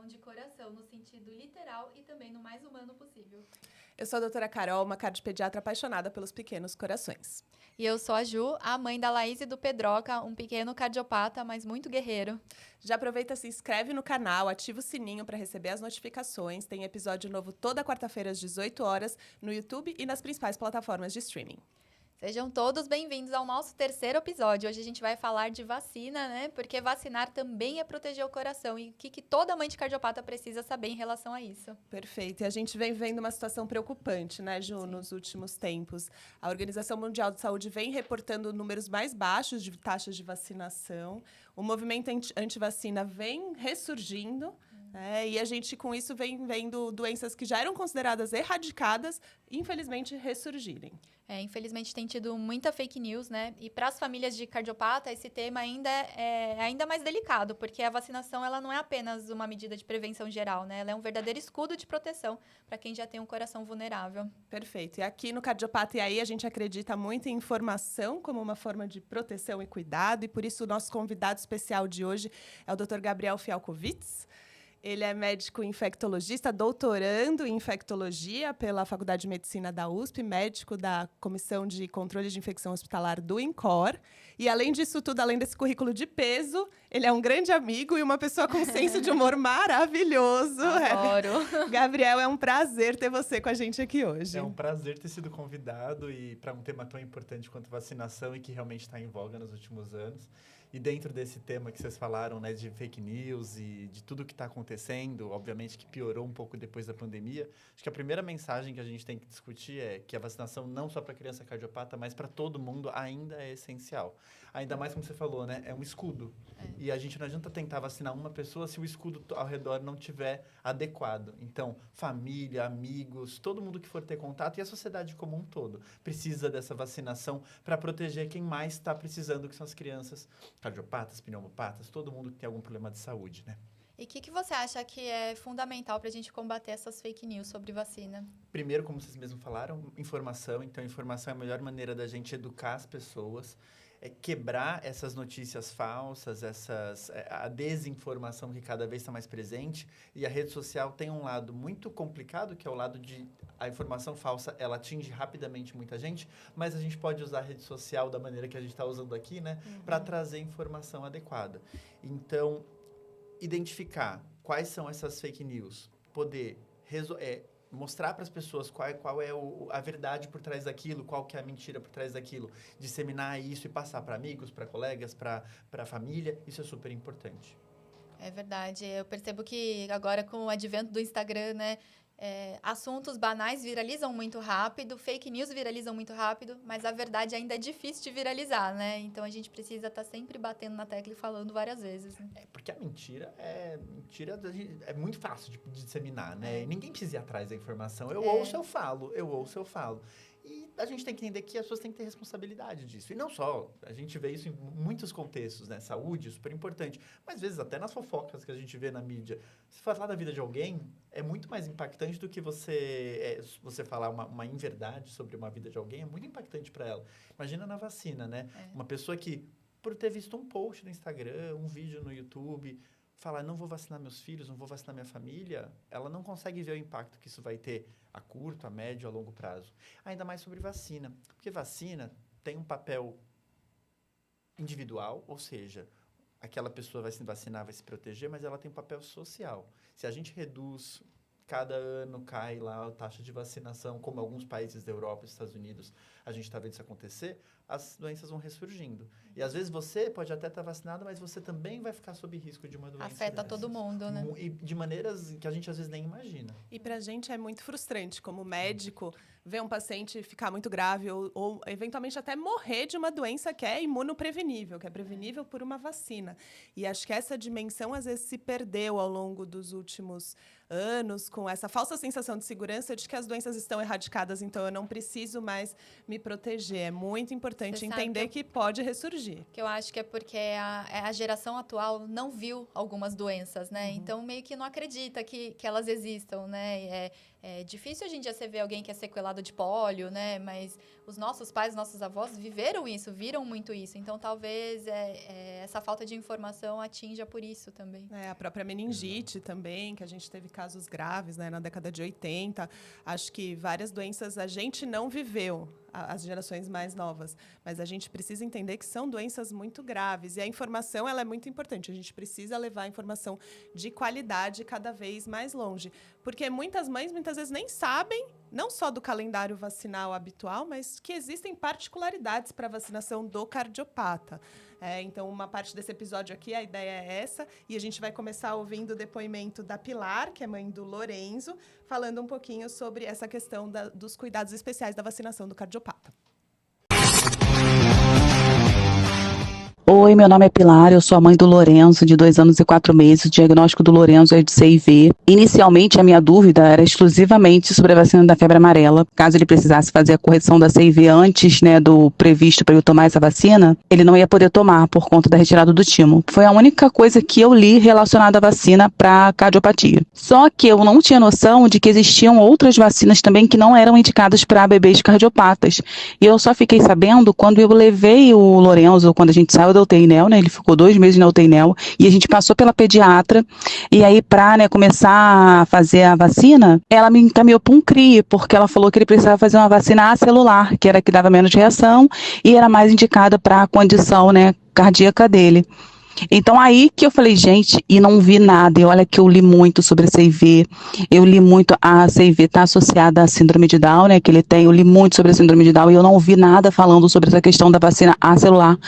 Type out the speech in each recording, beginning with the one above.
de coração, no sentido literal e também no mais humano possível. Eu sou a doutora Carol, uma cardiopediatra apaixonada pelos pequenos corações. E eu sou a Ju, a mãe da Laís e do Pedroca, um pequeno cardiopata, mas muito guerreiro. Já aproveita, se inscreve no canal, ativa o sininho para receber as notificações. Tem episódio novo toda quarta-feira às 18 horas no YouTube e nas principais plataformas de streaming. Sejam todos bem-vindos ao nosso terceiro episódio. Hoje a gente vai falar de vacina, né? Porque vacinar também é proteger o coração. E o que toda mãe de cardiopata precisa saber em relação a isso? Perfeito. E a gente vem vendo uma situação preocupante, né, Ju, Sim. nos últimos tempos. A Organização Mundial de Saúde vem reportando números mais baixos de taxas de vacinação. O movimento anti-vacina vem ressurgindo. E a gente, com isso, vem vendo doenças que já eram consideradas erradicadas, infelizmente, ressurgirem. Infelizmente tem tido muita fake news, né? E para as famílias de cardiopata, esse tema é ainda mais delicado, porque a vacinação ela não é apenas uma medida de prevenção geral, né? Ela é um verdadeiro escudo de proteção para quem já tem um coração vulnerável. Perfeito. E aqui no Cardiopata e aí a gente acredita muito em informação como uma forma de proteção e cuidado, e por isso o nosso convidado especial de hoje é o Dr. Gabriel Fialkowitz. Ele é médico infectologista, doutorando em infectologia pela Faculdade de Medicina da USP, médico da Comissão de Controle de Infecção Hospitalar do INCOR. E, além disso tudo, além desse currículo de peso, ele é um grande amigo e uma pessoa com senso de humor maravilhoso. Adoro! Gabriel, é um prazer ter você com a gente aqui hoje. É um prazer ter sido convidado e para um tema tão importante quanto vacinação e que realmente está em voga nos últimos anos. E dentro desse tema que vocês falaram, né, de fake news e de tudo que está acontecendo, obviamente que piorou um pouco depois da pandemia, acho que a primeira mensagem que a gente tem que discutir é que a vacinação não só para criança cardiopata, mas para todo mundo ainda é essencial. Ainda mais como você falou, né, é um escudo. E a gente não adianta tentar vacinar uma pessoa se o escudo ao redor não tiver adequado. Então, família, amigos, todo mundo que for ter contato e a sociedade como um todo precisa dessa vacinação para proteger quem mais está precisando, que são as crianças cardiopatas, pneumopatas, todo mundo que tem algum problema de saúde, né? E o que você acha que é fundamental para a gente combater essas fake news sobre vacina? Primeiro, como vocês mesmos falaram, informação. Então, informação é a melhor maneira da gente educar as pessoas, quebrar essas notícias falsas, a desinformação que cada vez está mais presente. E a rede social tem um lado muito complicado, que é o lado de a informação falsa, ela atinge rapidamente muita gente, mas a gente pode usar a rede social da maneira que a gente está usando aqui, né, para trazer informação adequada. Então, identificar quais são essas fake news, poder mostrar para as pessoas qual é a verdade por trás daquilo, qual que é a mentira por trás daquilo, disseminar isso e passar para amigos, para colegas, para a família, isso é super importante. É verdade. Eu percebo que agora com o advento do Instagram, né, assuntos banais viralizam muito rápido, fake news viralizam muito rápido, mas a verdade ainda é difícil de viralizar, né? Então a gente precisa estar sempre batendo na tecla e falando várias vezes. Né? Porque a mentira é muito fácil de disseminar, né? Ninguém precisa ir atrás da informação. Eu ouço, eu falo. E a gente tem que entender que as pessoas têm que ter responsabilidade disso. E não só, a gente vê isso em muitos contextos, né? Saúde, super importante. Mas, às vezes, até nas fofocas que a gente vê na mídia. Se falar da vida de alguém, é muito mais impactante do que você falar uma inverdade sobre uma vida de alguém. É muito impactante para ela. Imagina na vacina, né? Uma pessoa que, por ter visto um post no Instagram, um vídeo no YouTube, falar, não vou vacinar meus filhos, não vou vacinar minha família, ela não consegue ver o impacto que isso vai ter a curto, a médio, a longo prazo. Ainda mais sobre vacina, porque vacina tem um papel individual, ou seja, aquela pessoa vai se vacinar, vai se proteger, mas ela tem um papel social. Se a gente reduz, cada ano cai lá a taxa de vacinação, como alguns países da Europa e Estados Unidos, a gente está vendo isso acontecer, as doenças vão ressurgindo. E às vezes você pode até estar vacinado, mas você também vai ficar sob risco de uma doença Afeta dessas. todo mundo, né? E de maneiras que a gente às vezes nem imagina. E para a gente é muito frustrante, como médico, ver um paciente ficar muito grave ou eventualmente até morrer de uma doença que é imunoprevenível, que é prevenível por uma vacina. E acho que essa dimensão, às vezes, se perdeu ao longo dos últimos anos, com essa falsa sensação de segurança de que as doenças estão erradicadas, então eu não preciso mais me proteger. É muito importante entender que pode ressurgir. Que eu acho que é porque a geração atual não viu algumas doenças, né? Então, meio que não acredita que elas existam, né? É difícil hoje em dia você ver alguém que é sequelado de pólio, né? Mas os nossos pais, os nossos avós viveram isso, viram muito isso. Então, talvez essa falta de informação atinja por isso também. A própria meningite também, que a gente teve casos graves, né, na década de 80. Acho que várias doenças a gente não viveu, as gerações mais novas, mas a gente precisa entender que são doenças muito graves. E a informação ela é muito importante. A gente precisa levar a informação de qualidade cada vez mais longe. Porque muitas mães, muitas vezes, nem sabem, não só do calendário vacinal habitual, mas que existem particularidades para a vacinação do cardiopata. Então, uma parte desse episódio aqui, a ideia é essa, e a gente vai começar ouvindo o depoimento da Pilar, que é mãe do Lorenzo, falando um pouquinho sobre essa questão dos cuidados especiais da vacinação do cardiopata. Oi, meu nome é Pilar, eu sou a mãe do Lorenzo, de 2 anos e 4 meses. O diagnóstico do Lorenzo é de CIV. Inicialmente, a minha dúvida era exclusivamente sobre a vacina da febre amarela. Caso ele precisasse fazer a correção da CIV antes, do previsto para eu tomar essa vacina, ele não ia poder tomar por conta da retirada do timo. Foi a única coisa que eu li relacionada à vacina para cardiopatia. Só que eu não tinha noção de que existiam outras vacinas também que não eram indicadas para bebês cardiopatas. E eu só fiquei sabendo quando eu levei o Lorenzo, quando a gente saiu da UTI NEL, ele ficou 2 meses na UTI NEL, e a gente passou pela pediatra, e aí para começar a fazer a vacina, ela me encaminhou para um CRI, porque ela falou que ele precisava fazer uma vacina acelular, que era que dava menos reação, e era mais indicada para a condição cardíaca dele. Então, aí que eu falei, gente, e não vi nada. E olha que eu li muito sobre a CIV. Eu li muito, a CIV está associada à síndrome de Down, que ele tem. Eu li muito sobre a síndrome de Down e eu não vi nada falando sobre essa questão da vacina acelular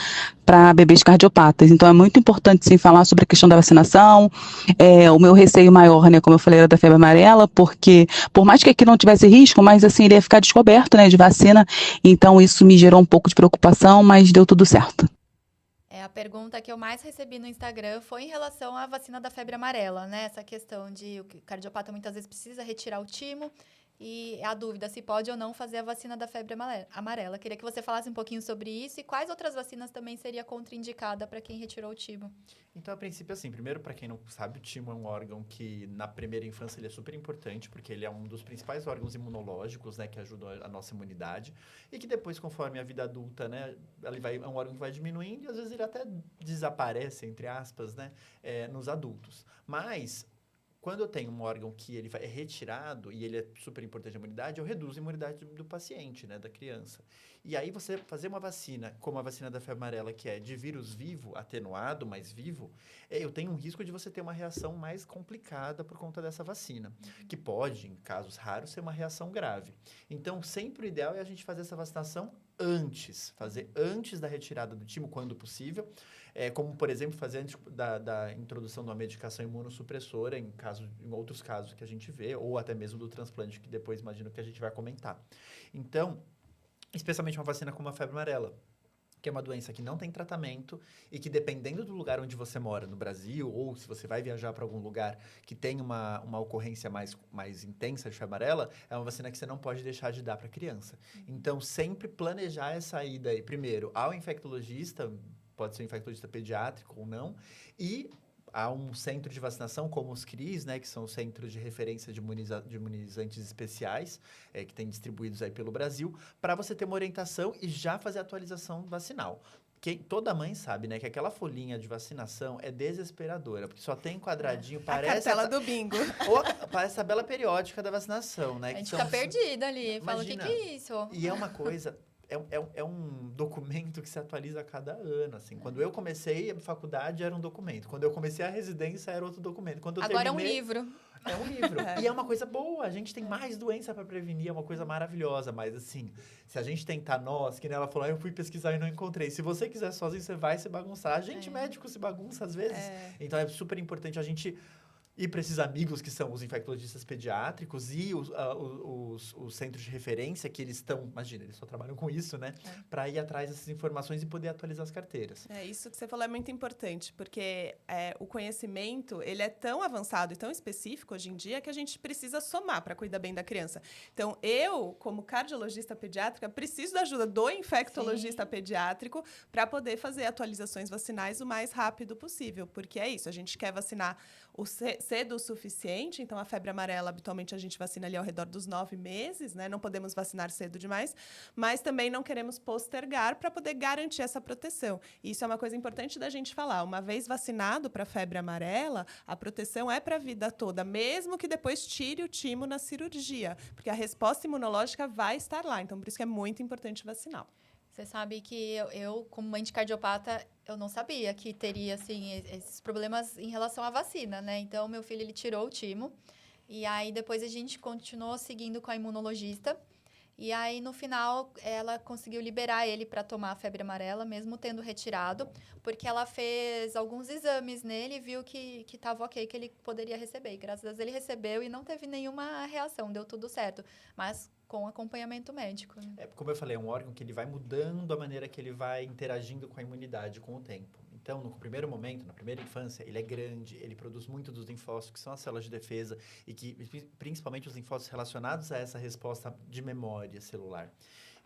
para bebês cardiopatas. Então, é muito importante, sim, falar sobre a questão da vacinação. O meu receio maior, como eu falei, era da febre amarela, porque, por mais que aqui não tivesse risco, mas, assim, ele ia ficar descoberto, de vacina. Então, isso me gerou um pouco de preocupação, mas deu tudo certo. A pergunta que eu mais recebi no Instagram foi em relação à vacina da febre amarela, Essa questão de o cardiopata muitas vezes precisa retirar o timo e a dúvida se pode ou não fazer a vacina da febre amarela. Queria que você falasse um pouquinho sobre isso e quais outras vacinas também seria contraindicada para quem retirou o timo. Então, a princípio, assim, primeiro, para quem não sabe, o timo é um órgão que, na primeira infância, ele é super importante, porque ele é um dos principais órgãos imunológicos, que ajudam a nossa imunidade, e que depois, conforme a vida adulta, é um órgão que vai diminuindo, e às vezes ele até desaparece, entre aspas, nos adultos. Mas, quando eu tenho um órgão que ele é retirado, e ele é super importante à imunidade, eu reduzo a imunidade do paciente, da criança. E aí, você fazer uma vacina, como a vacina da febre amarela, que é de vírus vivo, atenuado, mas vivo, eu tenho um risco de você ter uma reação mais complicada por conta dessa vacina, que pode, em casos raros, ser uma reação grave. Então, sempre o ideal é a gente fazer essa vacinação fazer antes da retirada do timo, quando possível, como, por exemplo, fazer antes da introdução de uma medicação imunossupressora, em outros casos que a gente vê, ou até mesmo do transplante, que depois imagino que a gente vai comentar. Então, especialmente uma vacina como a febre amarela, que é uma doença que não tem tratamento e que, dependendo do lugar onde você mora, no Brasil, ou se você vai viajar para algum lugar que tem uma ocorrência mais intensa de febre amarela, é uma vacina que você não pode deixar de dar para a criança. Então, sempre planejar essa ida aí, primeiro, ao infectologista, pode ser um infectologista pediátrico ou não, e há um centro de vacinação, como os CRIs, que são os centros de referência de imunizantes especiais, que tem distribuídos aí pelo Brasil, para você ter uma orientação e já fazer a atualização vacinal. Toda mãe sabe, que aquela folhinha de vacinação é desesperadora, porque só tem quadradinho, parece... A cartela do bingo. Parece a tabela periódica da vacinação, A gente fica perdida ali, fala, o que é isso? E é uma coisa... É um documento que se atualiza a cada ano, assim. Quando eu comecei a faculdade, era um documento. Quando eu comecei a residência, era outro documento. Quando eu Agora terminei, é um livro. É um livro. E é uma coisa boa. A gente tem mais doença para prevenir. É uma coisa maravilhosa. Mas, assim, se a gente tentar que nem ela falou, eu fui pesquisar e não encontrei. Se você quiser sozinho, você vai se bagunçar. A gente, médico, se bagunça às vezes. Então, é super importante a gente... ir para esses amigos que são os infectologistas pediátricos e os centros de referência que eles estão... Imagina, eles só trabalham com isso, Para ir atrás dessas informações e poder atualizar as carteiras. Isso que você falou é muito importante, porque o conhecimento, ele é tão avançado e tão específico hoje em dia que a gente precisa somar para cuidar bem da criança. Então, eu, como cardiologista pediátrica, preciso da ajuda do infectologista pediátrico para poder fazer atualizações vacinais o mais rápido possível, porque é isso, a gente quer vacinar cedo o suficiente, então a febre amarela, habitualmente a gente vacina ali ao redor dos 9 meses, né? Não podemos vacinar cedo demais, mas também não queremos postergar para poder garantir essa proteção. E isso é uma coisa importante da gente falar. Uma vez vacinado para a febre amarela, a proteção é para a vida toda, mesmo que depois tire o timo na cirurgia, porque a resposta imunológica vai estar lá. Então, por isso que é muito importante vacinar. Você sabe que eu, como mãe de cardiopata, eu não sabia que teria, assim, esses problemas em relação à vacina, né? Então, meu filho, ele tirou o timo. E aí, depois a gente continuou seguindo com a imunologista. E aí, no final, ela conseguiu liberar ele para tomar a febre amarela, mesmo tendo retirado, porque ela fez alguns exames nele e viu que estava ok, que ele poderia receber. E, graças a Deus, ele recebeu e não teve nenhuma reação, deu tudo certo. Mas com acompanhamento médico. Né? Como eu falei, é um órgão que ele vai mudando a maneira que ele vai interagindo com a imunidade com o tempo. Então, no primeiro momento, na primeira infância, ele é grande, ele produz muito dos linfócitos, que são as células de defesa, e que principalmente os linfócitos relacionados a essa resposta de memória celular.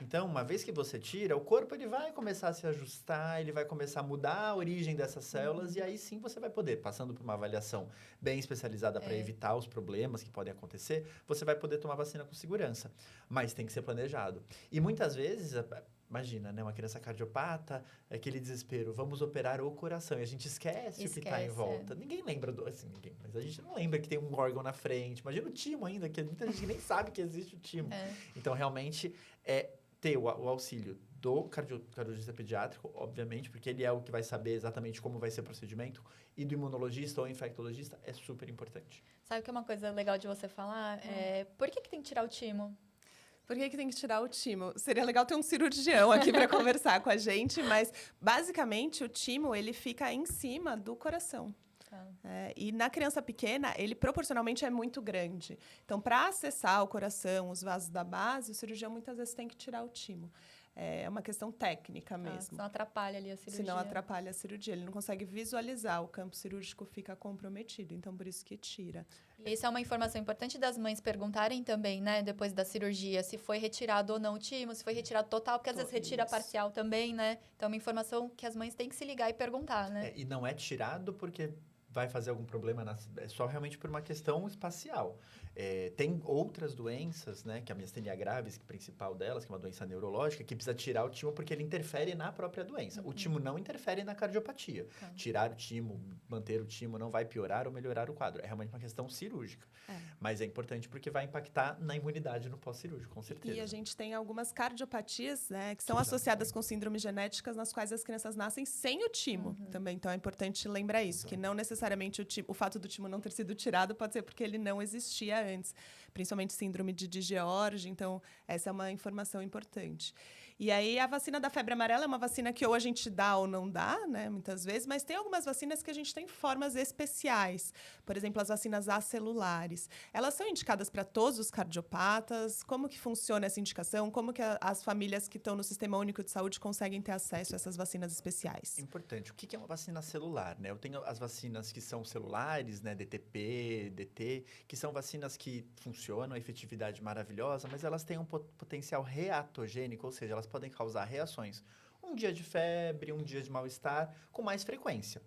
Então, uma vez que você tira, o corpo ele vai começar a se ajustar, ele vai começar a mudar a origem dessas células, e aí sim você vai poder, passando por uma avaliação bem especializada para evitar os problemas que podem acontecer, você vai poder tomar vacina com segurança. Mas tem que ser planejado. E muitas vezes... Imagina, né? Uma criança cardiopata, aquele desespero, vamos operar o coração. E a gente esquece o que está em volta. Ninguém lembra ninguém, mas a gente não lembra que tem um órgão na frente. Imagina o timo ainda, que muita gente nem sabe que existe o timo. Então, realmente, ter o auxílio do cardiologista pediátrico, obviamente, porque ele é o que vai saber exatamente como vai ser o procedimento, e do imunologista ou infectologista é super importante. Sabe que é uma coisa legal de você falar? Por que tem que tirar o timo? Por que tem que tirar o timo? Seria legal ter um cirurgião aqui para conversar com a gente, mas basicamente o timo ele fica em cima do coração. E na criança pequena, ele proporcionalmente é muito grande. Então, para acessar o coração, os vasos da base, o cirurgião muitas vezes tem que tirar o timo. É uma questão técnica mesmo. Senão atrapalha ali a cirurgia. Senão atrapalha a cirurgia. Ele não consegue visualizar, o campo cirúrgico fica comprometido. Então, por isso que tira. E isso é uma informação importante das mães perguntarem também, né? Depois da cirurgia, se foi retirado ou não o timo, se foi retirado total, porque às vezes retira parcial também, né? Então, é uma informação que as mães têm que se ligar e perguntar, né? E não é tirado porque vai fazer algum problema, é só realmente por uma questão espacial. Tem outras doenças, né, que a miastenia gravis, que é a principal delas, que é uma doença neurológica, que precisa tirar o timo porque ele interfere na própria doença. O timo não interfere na cardiopatia. Tirar o timo, manter o timo não vai piorar ou melhorar o quadro. É realmente uma questão cirúrgica. Mas é importante porque vai impactar na imunidade no pós-cirúrgico, com certeza. E a gente tem algumas cardiopatias, né, que são associadas com síndromes genéticas nas quais as crianças nascem sem o timo também. Então, é importante lembrar isso, que não necessariamente o fato do timo não ter sido tirado pode ser porque ele não existia antes, principalmente síndrome de George, então essa é uma informação importante. E aí a vacina da febre amarela é uma vacina que ou a gente dá ou não dá, né, muitas vezes, mas tem algumas vacinas que a gente tem formas especiais, por exemplo, as vacinas acelulares. Elas são indicadas para todos os cardiopatas? Como que funciona essa indicação? Como que as famílias que estão no Sistema Único de Saúde conseguem ter acesso a essas vacinas especiais? Importante. O que é uma vacina celular, né? Eu tenho as vacinas que são celulares, né, DTP, DT, que são vacinas que funcionam, a efetividade maravilhosa, mas elas têm um potencial reatogênico, ou seja, elas podem causar reações. Um dia de febre, um dia de mal-estar, com mais frequência.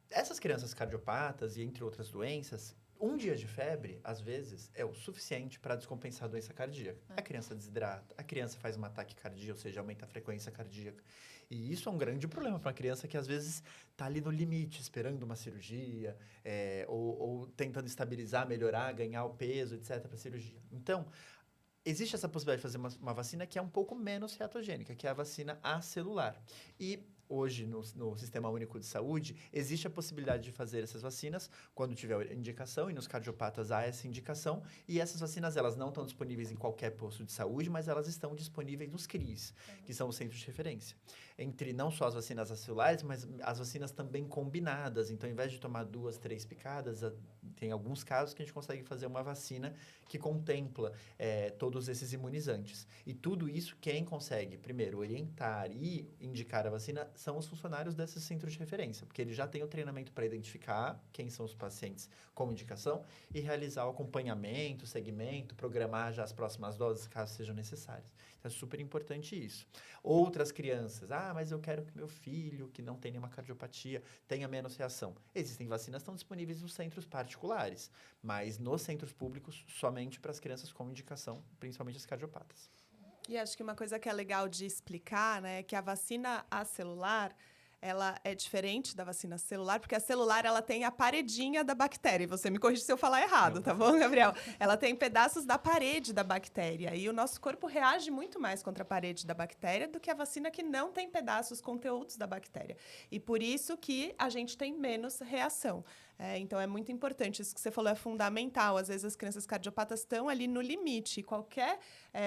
Essas crianças cardiopatas e entre outras doenças, um dia de febre, às vezes, é o suficiente para descompensar a doença cardíaca. A criança desidrata, a criança faz um ataque cardíaco, ou seja, aumenta a frequência cardíaca. E isso é um grande problema para uma criança que, às vezes, está ali no limite, esperando uma cirurgia, ou tentando estabilizar, melhorar, ganhar o peso, etc., para a cirurgia. Então, existe essa possibilidade de fazer uma vacina que é um pouco menos reatogênica, que é a vacina acelular. E hoje, no Sistema Único de Saúde, existe a possibilidade de fazer essas vacinas quando tiver indicação, e nos cardiopatas há essa indicação, e essas vacinas, elas não estão disponíveis em qualquer posto de saúde, mas elas estão disponíveis nos CRIs, que são os centros de referência. Entre não só as vacinas acelulares, mas as vacinas também combinadas. Então, ao invés de tomar 2, 3 picadas, tem alguns casos que a gente consegue fazer uma vacina que contempla todos esses imunizantes. E tudo isso, quem consegue, primeiro, orientar e indicar a vacina são os funcionários desses centros de referência, porque eles já têm o treinamento para identificar quem são os pacientes com indicação e realizar o acompanhamento, segmento, programar já as próximas doses, caso sejam necessárias. Então, é super importante isso. Outras crianças, mas eu quero que meu filho, que não tem nenhuma cardiopatia, tenha menos reação. Existem vacinas que estão disponíveis nos centros particulares, mas nos centros públicos, somente para as crianças com indicação, principalmente as cardiopatas. E acho que uma coisa que é legal de explicar, né, é que a vacina acelular, ela é diferente da vacina celular, porque a celular, ela tem a paredinha da bactéria. E você me corrige se eu falar errado, tá bom, Gabriel? Ela tem pedaços da parede da bactéria. E o nosso corpo reage muito mais contra a parede da bactéria do que a vacina que não tem pedaços, conteúdos da bactéria. E por isso que a gente tem menos reação. Então, é muito importante. Isso que você falou é fundamental. Às vezes, as crianças cardiopatas estão ali no limite. Qualquer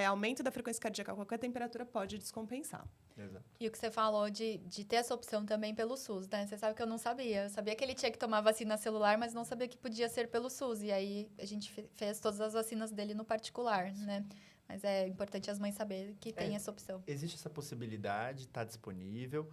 aumento da frequência cardíaca, qualquer temperatura pode descompensar. Exato. E o que você falou de ter essa opção também pelo SUS, né? Você sabe que eu não sabia. Eu sabia que ele tinha que tomar vacina celular, mas não sabia que podia ser pelo SUS. E aí, a gente fez todas as vacinas dele no particular, né? Mas é importante as mães saberem que tem essa opção. Existe essa possibilidade, está disponível.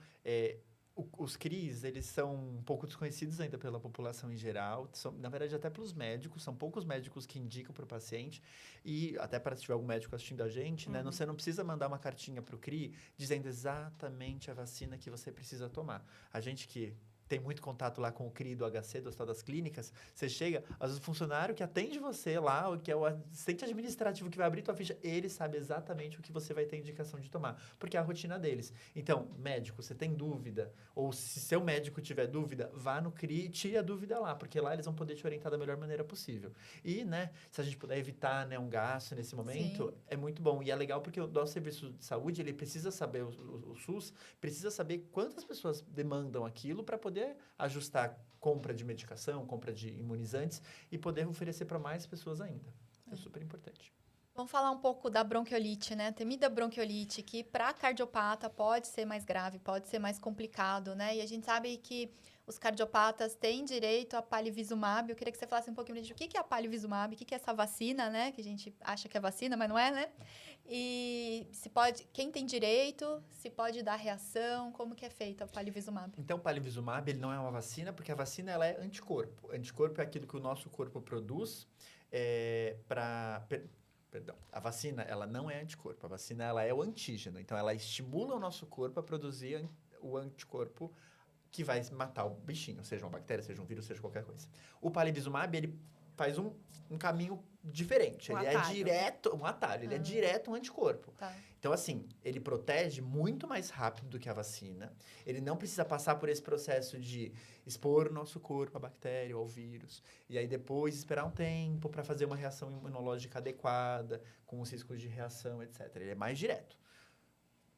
Os CRIs, eles são um pouco desconhecidos ainda pela população em geral. Na verdade, até pelos médicos. São poucos médicos que indicam para o paciente. E até para se tiver algum médico assistindo a gente, né? Você não precisa mandar uma cartinha para o CRI dizendo exatamente a vacina que você precisa tomar. A gente que tem muito contato lá com o CRI do HC, do Hospital das Clínicas, você chega, às vezes o funcionário que atende você lá, que é o assistente administrativo que vai abrir tua ficha, ele sabe exatamente o que você vai ter indicação de tomar, porque é a rotina deles. Então, médico, você tem dúvida, ou se seu médico tiver dúvida, vá no CRI e tire a dúvida lá, porque lá eles vão poder te orientar da melhor maneira possível. E, né, se a gente puder evitar, né, um gasto nesse momento, é muito bom. E é legal porque o nosso serviço de saúde, ele precisa saber, o SUS precisa saber quantas pessoas demandam aquilo para poder ajustar compra de medicação, compra de imunizantes e poder oferecer para mais pessoas ainda. É super importante. Vamos falar um pouco da bronquiolite, né? Temida bronquiolite, que para cardiopata pode ser mais grave, pode ser mais complicado, né? E a gente sabe que os cardiopatas têm direito a palivizumab. Eu queria que você falasse um pouquinho de o que é a palivizumab, o que é essa vacina, né? Que a gente acha que é vacina, mas não é, né? E se pode, quem tem direito, se pode dar reação, como que é feita a palivizumab? Então, o palivizumab, ele não é uma vacina, porque a vacina, ela é anticorpo. Anticorpo é aquilo que o nosso corpo produz Perdão, a vacina, ela não é anticorpo. A vacina, ela é o antígeno. Então, ela estimula o nosso corpo a produzir o anticorpo que vai matar o bichinho, seja uma bactéria, seja um vírus, seja qualquer coisa. O palivizumab, ele faz um caminho diferente. Ele é direto, um atalho, ele é direto um anticorpo. Tá. Então, assim, ele protege muito mais rápido do que a vacina. Ele não precisa passar por esse processo de expor o nosso corpo à bactéria ou ao vírus. E aí, depois, esperar um tempo para fazer uma reação imunológica adequada, com os riscos de reação, etc. Ele é mais direto.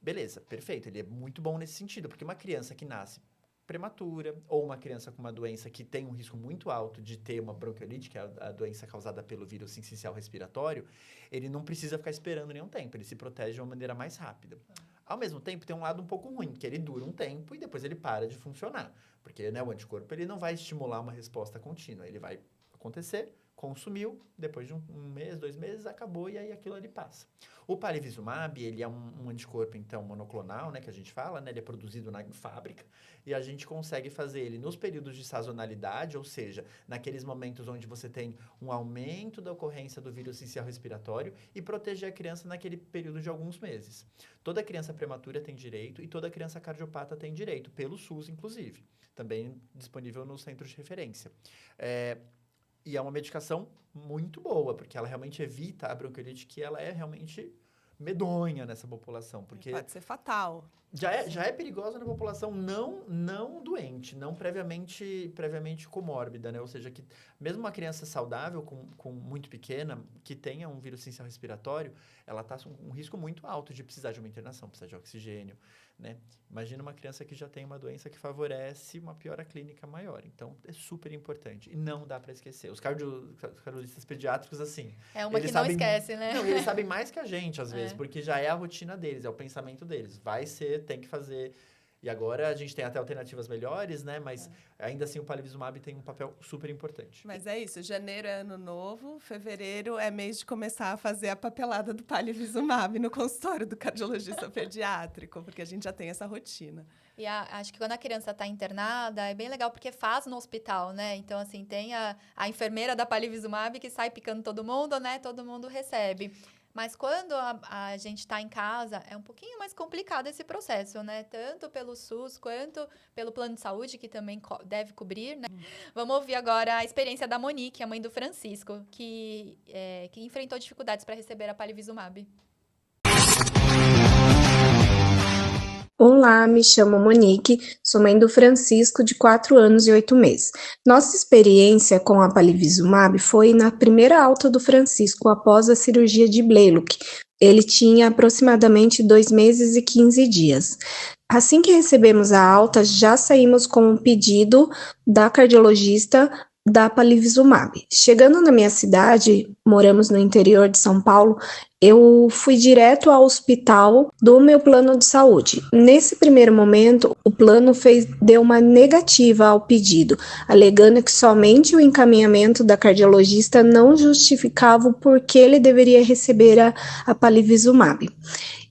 Beleza, perfeito. Ele é muito bom nesse sentido, porque uma criança que nasce prematura, ou uma criança com uma doença que tem um risco muito alto de ter uma bronquiolite, que é a doença causada pelo vírus sincicial respiratório, ele não precisa ficar esperando nenhum tempo, ele se protege de uma maneira mais rápida. Ao mesmo tempo, tem um lado um pouco ruim, que ele dura um tempo e depois ele para de funcionar, porque, né, o anticorpo ele não vai estimular uma resposta contínua, ele vai acontecer, consumiu, depois de um mês, 2 meses, acabou e aí aquilo ali passa. O palivizumab, ele é um anticorpo, então, monoclonal, né, que a gente fala, né, ele é produzido na fábrica e a gente consegue fazer ele nos períodos de sazonalidade, ou seja, naqueles momentos onde você tem um aumento da ocorrência do vírus sincicial respiratório e proteger a criança naquele período de alguns meses. Toda criança prematura tem direito e toda criança cardiopata tem direito, pelo SUS, inclusive, também disponível nos centros de referência. E é uma medicação muito boa, porque ela realmente evita a bronquiolite, que ela é realmente medonha nessa população. Porque pode ser fatal. Já é perigosa na população não doente, não previamente comórbida, né? Ou seja, que mesmo uma criança saudável, muito pequena, que tenha um vírus sincicial respiratório, ela está com um risco muito alto de precisar de uma internação, precisar de oxigênio, né? Imagina uma criança que já tem uma doença que favorece uma piora clínica maior. Então, é super importante. E não dá para esquecer. Os cardiologistas pediátricos, assim... É uma que não esquece, né? Não, eles sabem mais que a gente, às vezes, porque já é a rotina deles, é o pensamento deles. Vai ser, tem que fazer. E agora a gente tem até alternativas melhores, né? Mas ainda assim o palivizumab tem um papel super importante. Mas é isso, janeiro é ano novo, fevereiro é mês de começar a fazer a papelada do palivizumab no consultório do cardiologista pediátrico, porque a gente já tem essa rotina. E acho que quando a criança está internada, é bem legal porque faz no hospital, né? Então, assim, tem a enfermeira da palivizumab que sai picando todo mundo, né? Todo mundo recebe. Mas quando a gente está em casa, é um pouquinho mais complicado esse processo, né? Tanto pelo SUS quanto pelo plano de saúde, que também deve cobrir, né? Vamos ouvir agora a experiência da Monique, a mãe do Francisco, que enfrentou dificuldades para receber a palivizumab. Olá, me chamo Monique, sou mãe do Francisco, de 4 anos e 8 meses. Nossa experiência com a palivizumab foi na primeira alta do Francisco, após a cirurgia de Blalock. Ele tinha aproximadamente 2 meses e 15 dias. Assim que recebemos a alta, já saímos com um pedido da cardiologista da palivizumab. Chegando na minha cidade, moramos no interior de São Paulo, eu fui direto ao hospital do meu plano de saúde. Nesse primeiro momento, o plano deu uma negativa ao pedido, alegando que somente o encaminhamento da cardiologista não justificava o porquê ele deveria receber a palivizumab.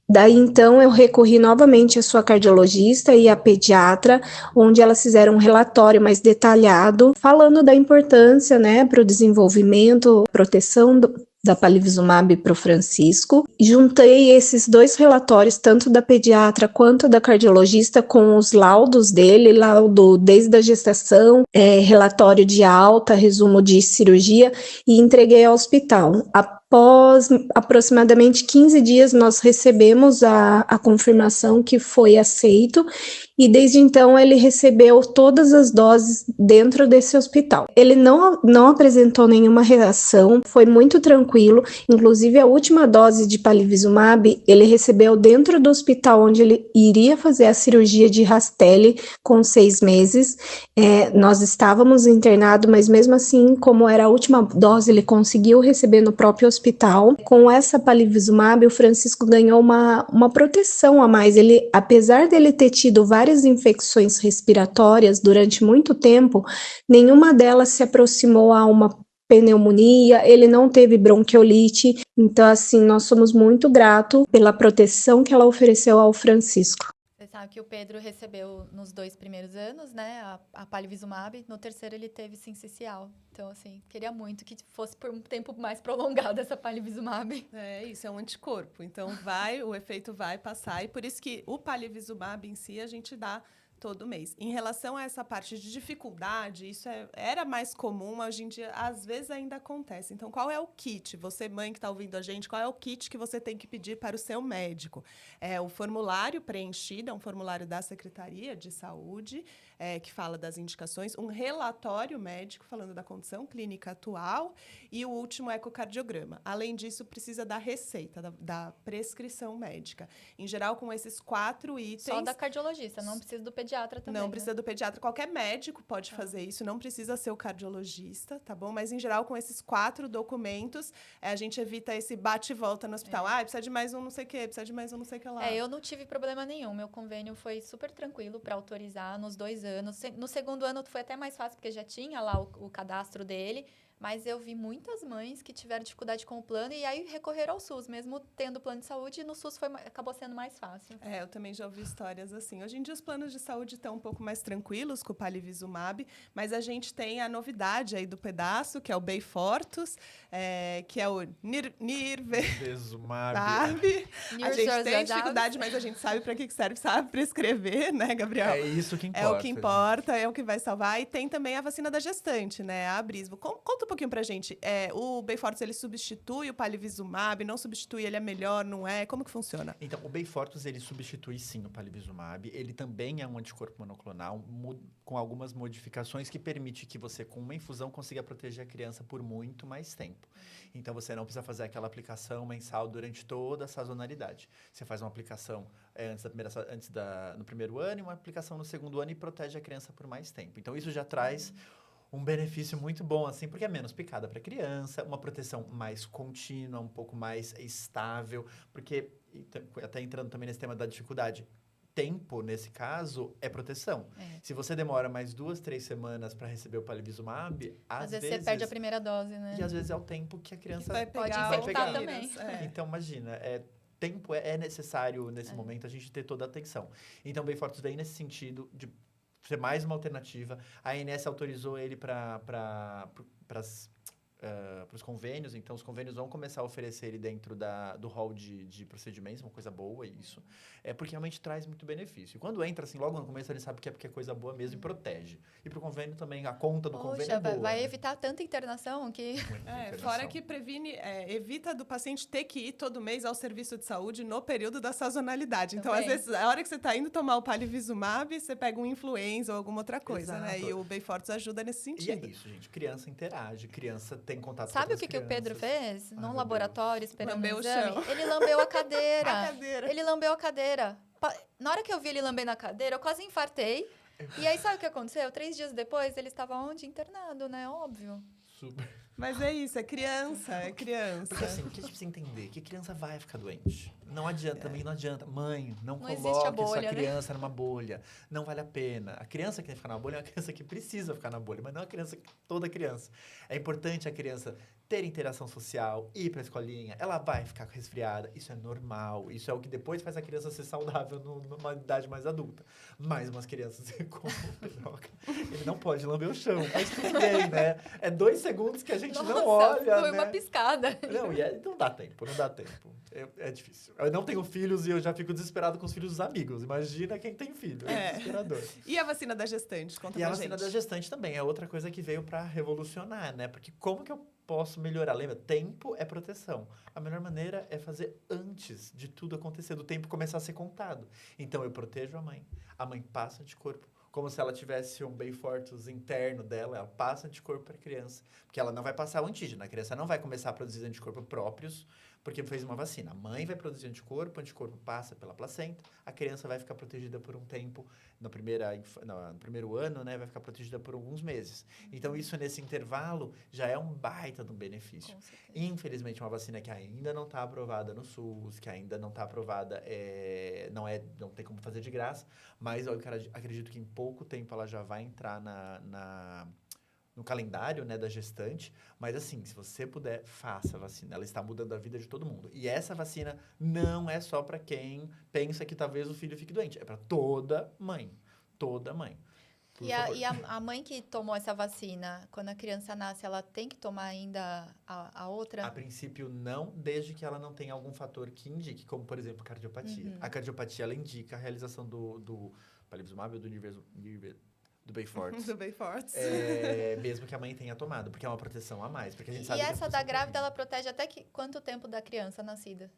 Daí, então, eu recorri novamente à sua cardiologista e à pediatra, onde elas fizeram um relatório mais detalhado, falando da importância, né, para o desenvolvimento, proteção da palivizumab para o Francisco. Juntei esses 2 relatórios, tanto da pediatra quanto da cardiologista, com os laudos dele, laudo desde a gestação, relatório de alta, resumo de cirurgia, e entreguei ao hospital. Após aproximadamente 15 dias, nós recebemos a confirmação que foi aceito, e desde então ele recebeu todas as doses dentro desse hospital. Ele não apresentou nenhuma reação, foi muito tranquilo, inclusive a última dose de palivizumab ele recebeu dentro do hospital onde ele iria fazer a cirurgia de Rastelli com 6 meses. Nós estávamos internados, mas mesmo assim, como era a última dose, ele conseguiu receber no próprio hospital. Com essa palivizumab, o Francisco ganhou uma proteção a mais. Ele, apesar dele ter tido várias infecções respiratórias durante muito tempo, nenhuma delas se aproximou a uma pneumonia, ele não teve bronquiolite. Então, assim, nós somos muito gratos pela proteção que ela ofereceu ao Francisco. Você sabe que o Pedro recebeu nos 2 primeiros anos, né, a palivizumab. No terceiro ele teve sincicial. Então, assim, queria muito que fosse por um tempo mais prolongado essa palivizumab. Isso é um anticorpo. Então, o efeito vai passar. E por isso que o palivizumab em si a gente dá todo mês. Em relação a essa parte de dificuldade, isso era mais comum, hoje em dia, às vezes ainda acontece. Então, qual é o kit? Você, mãe que está ouvindo a gente, qual é o kit que você tem que pedir para o seu médico? É o formulário preenchido, é um formulário da Secretaria de Saúde, que fala das indicações, um relatório médico falando da condição clínica atual e o último ecocardiograma. Além disso, precisa da receita, da prescrição médica. Em geral, com esses 4 itens... Só da cardiologista, não precisa do pediatra também. Não precisa do pediatra, qualquer médico pode fazer isso, não precisa ser o cardiologista, tá bom? Mas, em geral, com esses 4 documentos, a gente evita esse bate e volta no hospital. Precisa de mais um não sei o quê, precisa de mais um não sei o que lá. Eu não tive problema nenhum. Meu convênio foi super tranquilo para autorizar nos 2 anos. No segundo ano foi até mais fácil, porque já tinha lá o cadastro dele. Mas eu vi muitas mães que tiveram dificuldade com o plano e aí recorreram ao SUS, mesmo tendo plano de saúde, e no SUS acabou sendo mais fácil. Eu também já ouvi histórias assim. Hoje em dia os planos de saúde estão um pouco mais tranquilos com o palivizumab, mas a gente tem a novidade aí do pedaço, que é o Beyfortus, que é o Nirvezumab. A gente tem dificuldade, mas a gente sabe para que serve, sabe prescrever, né, Gabriel? É isso que importa. É o que importa, é o que vai salvar. E tem também a vacina da gestante, né, a Abrismo. Conta um pouquinho pra gente. O Beyfortus, ele substitui o palivizumab? Não substitui? Ele é melhor? Não é? Como que funciona? Então, o Beyfortus, ele substitui, sim, o palivizumab. Ele também é um anticorpo monoclonal com algumas modificações que permite que você, com uma infusão, consiga proteger a criança por muito mais tempo. Então, você não precisa fazer aquela aplicação mensal durante toda a sazonalidade. Você faz uma aplicação no primeiro ano e uma aplicação no segundo ano e protege a criança por mais tempo. Então, isso já traz um benefício muito bom, assim, porque é menos picada para a criança, uma proteção mais contínua, um pouco mais estável, porque, até entrando também nesse tema da dificuldade, tempo, nesse caso, é proteção. Se você demora mais 2, 3 semanas para receber o palivizumab, às vezes você perde a primeira dose, né? E às vezes é o tempo que a criança Pode vai infectar pegar. também. Então, imagina, tempo é necessário nesse momento a gente ter toda a atenção. Então, Beyfortus vem nesse sentido de ser mais uma alternativa. A ANS autorizou ele para os convênios, então os convênios vão começar a oferecer ele dentro do hall de procedimentos, uma coisa boa isso, porque realmente traz muito benefício. Quando entra assim, logo no começo ele sabe que é porque é coisa boa mesmo e protege. E para o convênio também, a conta do convênio é boa. Vai evitar tanta internação que... Fora que previne, evita do paciente ter que ir todo mês ao serviço de saúde no período da sazonalidade. Então, às vezes, a hora que você está indo tomar o palivizumab, você pega um influenza ou alguma outra coisa, né? E o Beyfortus ajuda nesse sentido. E é isso, gente. Criança interage, criança tem contato Sabe com o que o Pedro fez? Num meu laboratório, esperando Lambeu o o exame? chão. Ele lambeu a cadeira. A cadeira. Ele lambeu a cadeira. Na hora que eu vi ele lambendo a cadeira, eu quase infartei. E aí, sabe o que aconteceu? 3 dias depois, ele estava onde? Internado, né? Óbvio. Super. Mas é isso, é criança, é criança. Porque assim, o que a gente precisa entender? Que criança vai ficar doente. Não adianta, também não adianta. Mãe, não existe a coloque bolha, sua né? criança numa bolha. Não vale a pena. A criança que tem que ficar na bolha é uma criança que precisa ficar na bolha, mas não a criança, toda criança. É importante a criança ter interação social, ir pra escolinha, ela vai ficar resfriada, isso é normal, isso é o que depois faz a criança ser saudável numa idade mais adulta. Mas umas crianças como o Pedroca, ele não pode lamber o chão, mas tudo bem, né? É 2 segundos que a gente não olha, foi né? uma piscada. Não, não dá tempo, não dá tempo. É difícil. Eu não tenho filhos e eu já fico desesperado com os filhos dos amigos. Imagina quem tem filho, é desesperador. E a vacina da gestante? Conta E pra a vacina gente. da gestante também é outra coisa que veio para revolucionar, né? Porque como que eu posso melhorar? Lembra? Tempo é proteção. A melhor maneira é fazer antes de tudo acontecer, do tempo começar a ser contado. Então, eu protejo a mãe passa anticorpo, como se ela tivesse um Beyfortus interno dela, ela passa anticorpo para a criança, porque ela não vai passar o antígeno, a criança não vai começar a produzir anticorpo próprios, porque fez uma vacina. A mãe vai produzir anticorpo, o anticorpo passa pela placenta, a criança vai ficar protegida por um tempo, no primeiro ano, né, vai ficar protegida por alguns meses. Então, isso nesse intervalo já é um baita de um benefício. Infelizmente, uma vacina que ainda não está aprovada no SUS, que ainda não está aprovada, não tem como fazer de graça, mas eu acredito que em pouco tempo ela já vai entrar no calendário, né, da gestante, mas assim, se você puder, faça a vacina. Ela está mudando a vida de todo mundo. E essa vacina não é só para quem pensa que talvez o filho fique doente, é para toda mãe. Toda mãe. E a mãe que tomou essa vacina, quando a criança nasce, ela tem que tomar ainda a outra? A princípio, não, desde que ela não tenha algum fator que indique, como, por exemplo, cardiopatia. A cardiopatia, ela indica a realização do palivizumab ou do Beyfortus. Do Beyfortus. Mesmo que a mãe tenha tomado, porque é uma proteção a mais. Porque a gente sabe E que a essa da proteção grávida, tem. ela protege até quanto tempo da criança nascida?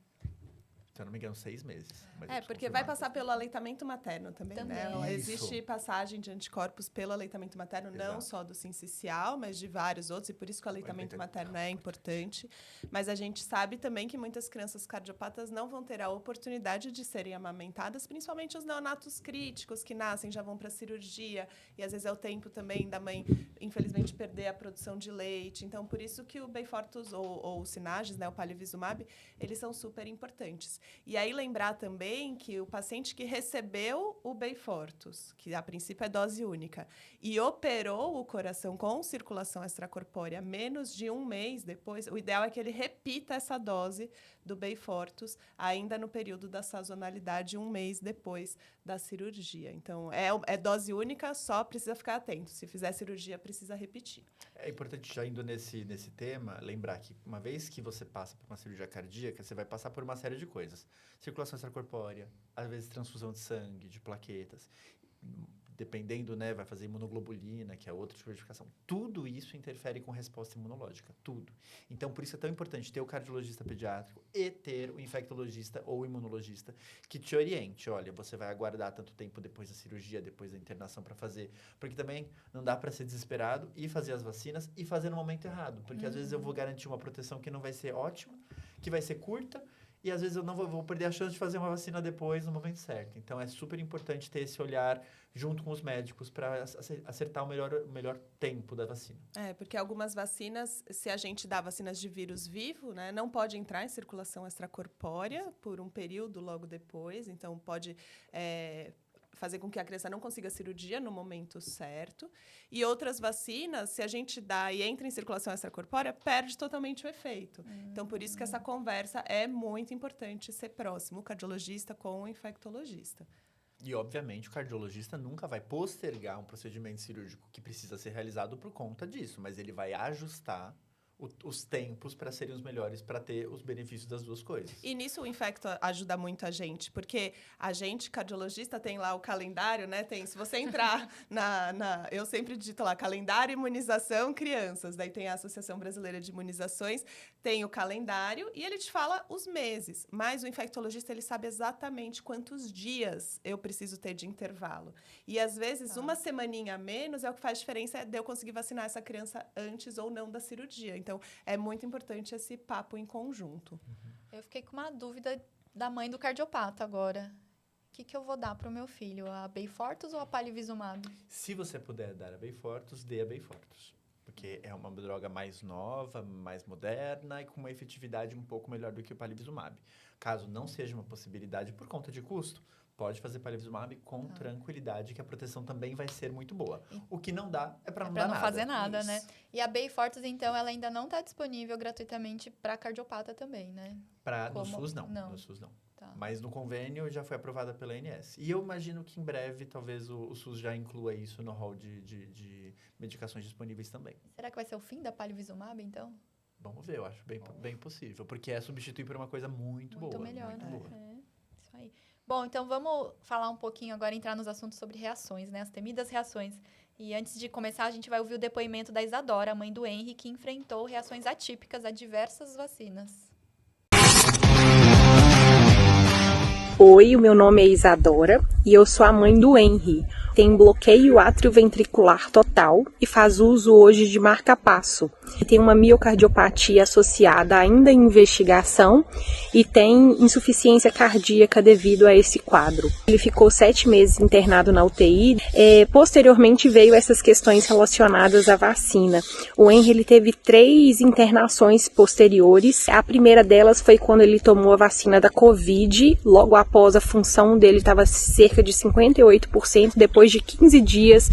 Se eu não me engano, 6 meses. Mas eu preciso Porque confirmar. vai passar pelo aleitamento materno também, né? Isso. Existe passagem de anticorpos pelo aleitamento materno, não Exato. só do sincicial, mas de vários outros, e por isso que o aleitamento materno é importante. Mas a gente sabe também que muitas crianças cardiopatas não vão ter a oportunidade de serem amamentadas, principalmente os neonatos críticos que nascem, já vão para cirurgia, e às vezes é o tempo também da mãe, infelizmente, perder a produção de leite. Então, por isso que o Beyfortus ou o Synagis, né, o palivizumab, eles são super importantes. E aí, lembrar também que o paciente que recebeu o Beyfortus, que a princípio é dose única, e operou o coração com circulação extracorpórea menos de 1 mês depois, o ideal é que ele repita essa dose do Beyfortus ainda no período da sazonalidade, 1 mês depois da cirurgia. Então, é dose única, só precisa ficar atento. Se fizer cirurgia, precisa repetir. É importante, já indo nesse tema, lembrar que uma vez que você passa por uma cirurgia cardíaca, você vai passar por uma série de coisas. Circulação extracorpórea, às vezes transfusão de sangue, de plaquetas. Dependendo, né, vai fazer imunoglobulina, que é outra tipo de verificação. Tudo isso interfere com resposta imunológica, tudo. Então, por isso é tão importante ter o cardiologista pediátrico e ter o infectologista ou imunologista que te oriente. Olha, você vai aguardar tanto tempo depois da cirurgia, depois da internação para fazer. Porque também não dá para ser desesperado e fazer as vacinas e fazer no momento errado. Porque às vezes eu vou garantir uma proteção que não vai ser ótima, que vai ser curta e às vezes eu não vou perder a chance de fazer uma vacina depois, no momento certo. Então, é super importante ter esse olhar junto com os médicos para acertar o melhor tempo da vacina. Porque algumas vacinas, se a gente dá vacinas de vírus vivo, né, não pode entrar em circulação extracorpórea por um período logo depois, então pode fazer com que a criança não consiga cirurgia no momento certo. E outras vacinas, se a gente dá e entra em circulação extracorpórea, perde totalmente o efeito. Então, por isso que essa conversa é muito importante ser próximo, o cardiologista com o infectologista. E, obviamente, o cardiologista nunca vai postergar um procedimento cirúrgico que precisa ser realizado por conta disso, mas ele vai ajustar os tempos para serem os melhores, para ter os benefícios das duas coisas. E nisso o infecto ajuda muito a gente, porque a gente, cardiologista, tem lá o calendário, né? Se você entrar eu sempre digito lá, calendário imunização crianças, daí tem a Associação Brasileira de Imunizações, tem o calendário e ele te fala os meses, mas o infectologista, ele sabe exatamente quantos dias eu preciso ter de intervalo. E, às vezes, uma semaninha a menos é o que faz diferença de eu conseguir vacinar essa criança antes ou não da cirurgia. Então, é muito importante esse papo em conjunto. Eu fiquei com uma dúvida da mãe do cardiopata agora. O que eu vou dar para o meu filho? A Beyfortus ou a Palivizumab? Se você puder dar a Beyfortus, dê a Beyfortus. Porque é uma droga mais nova, mais moderna e com uma efetividade um pouco melhor do que o Palivizumab. Caso não seja uma possibilidade por conta de custo, pode fazer Palivizumab com tranquilidade, que a proteção também vai ser muito boa. O que não dá é para não dar nada. Fazer nada, Isso. né? E a Beyfortus, então, ela ainda não está disponível gratuitamente para cardiopata também, né? No SUS, não. No SUS, não. Tá. Mas no convênio já foi aprovada pela ANS. E eu imagino que em breve, talvez, o SUS já inclua isso no rol de medicações disponíveis também. Será que vai ser o fim da Palivizumab, então? Vamos ver, eu acho bem possível. Porque é substituir por uma coisa muito boa. Muito melhor, muito né? boa. Isso aí. Bom, então vamos falar um pouquinho agora, entrar nos assuntos sobre reações, né? As temidas reações. E antes de começar, a gente vai ouvir o depoimento da Isadora, a mãe do Henry, que enfrentou reações atípicas a diversas vacinas. Oi, o meu nome é Isadora e eu sou a mãe do Henry. Tem bloqueio atrioventricular total e faz uso hoje de marca-passo. Tem uma miocardiopatia associada ainda em investigação e tem insuficiência cardíaca devido a esse quadro. Ele ficou 7 meses internado na UTI. Posteriormente veio essas questões relacionadas à vacina. O Henry ele teve 3 internações posteriores. A primeira delas foi quando ele tomou a vacina da Covid. Logo após, a função dele estava cerca de 58%. Depois de 15 dias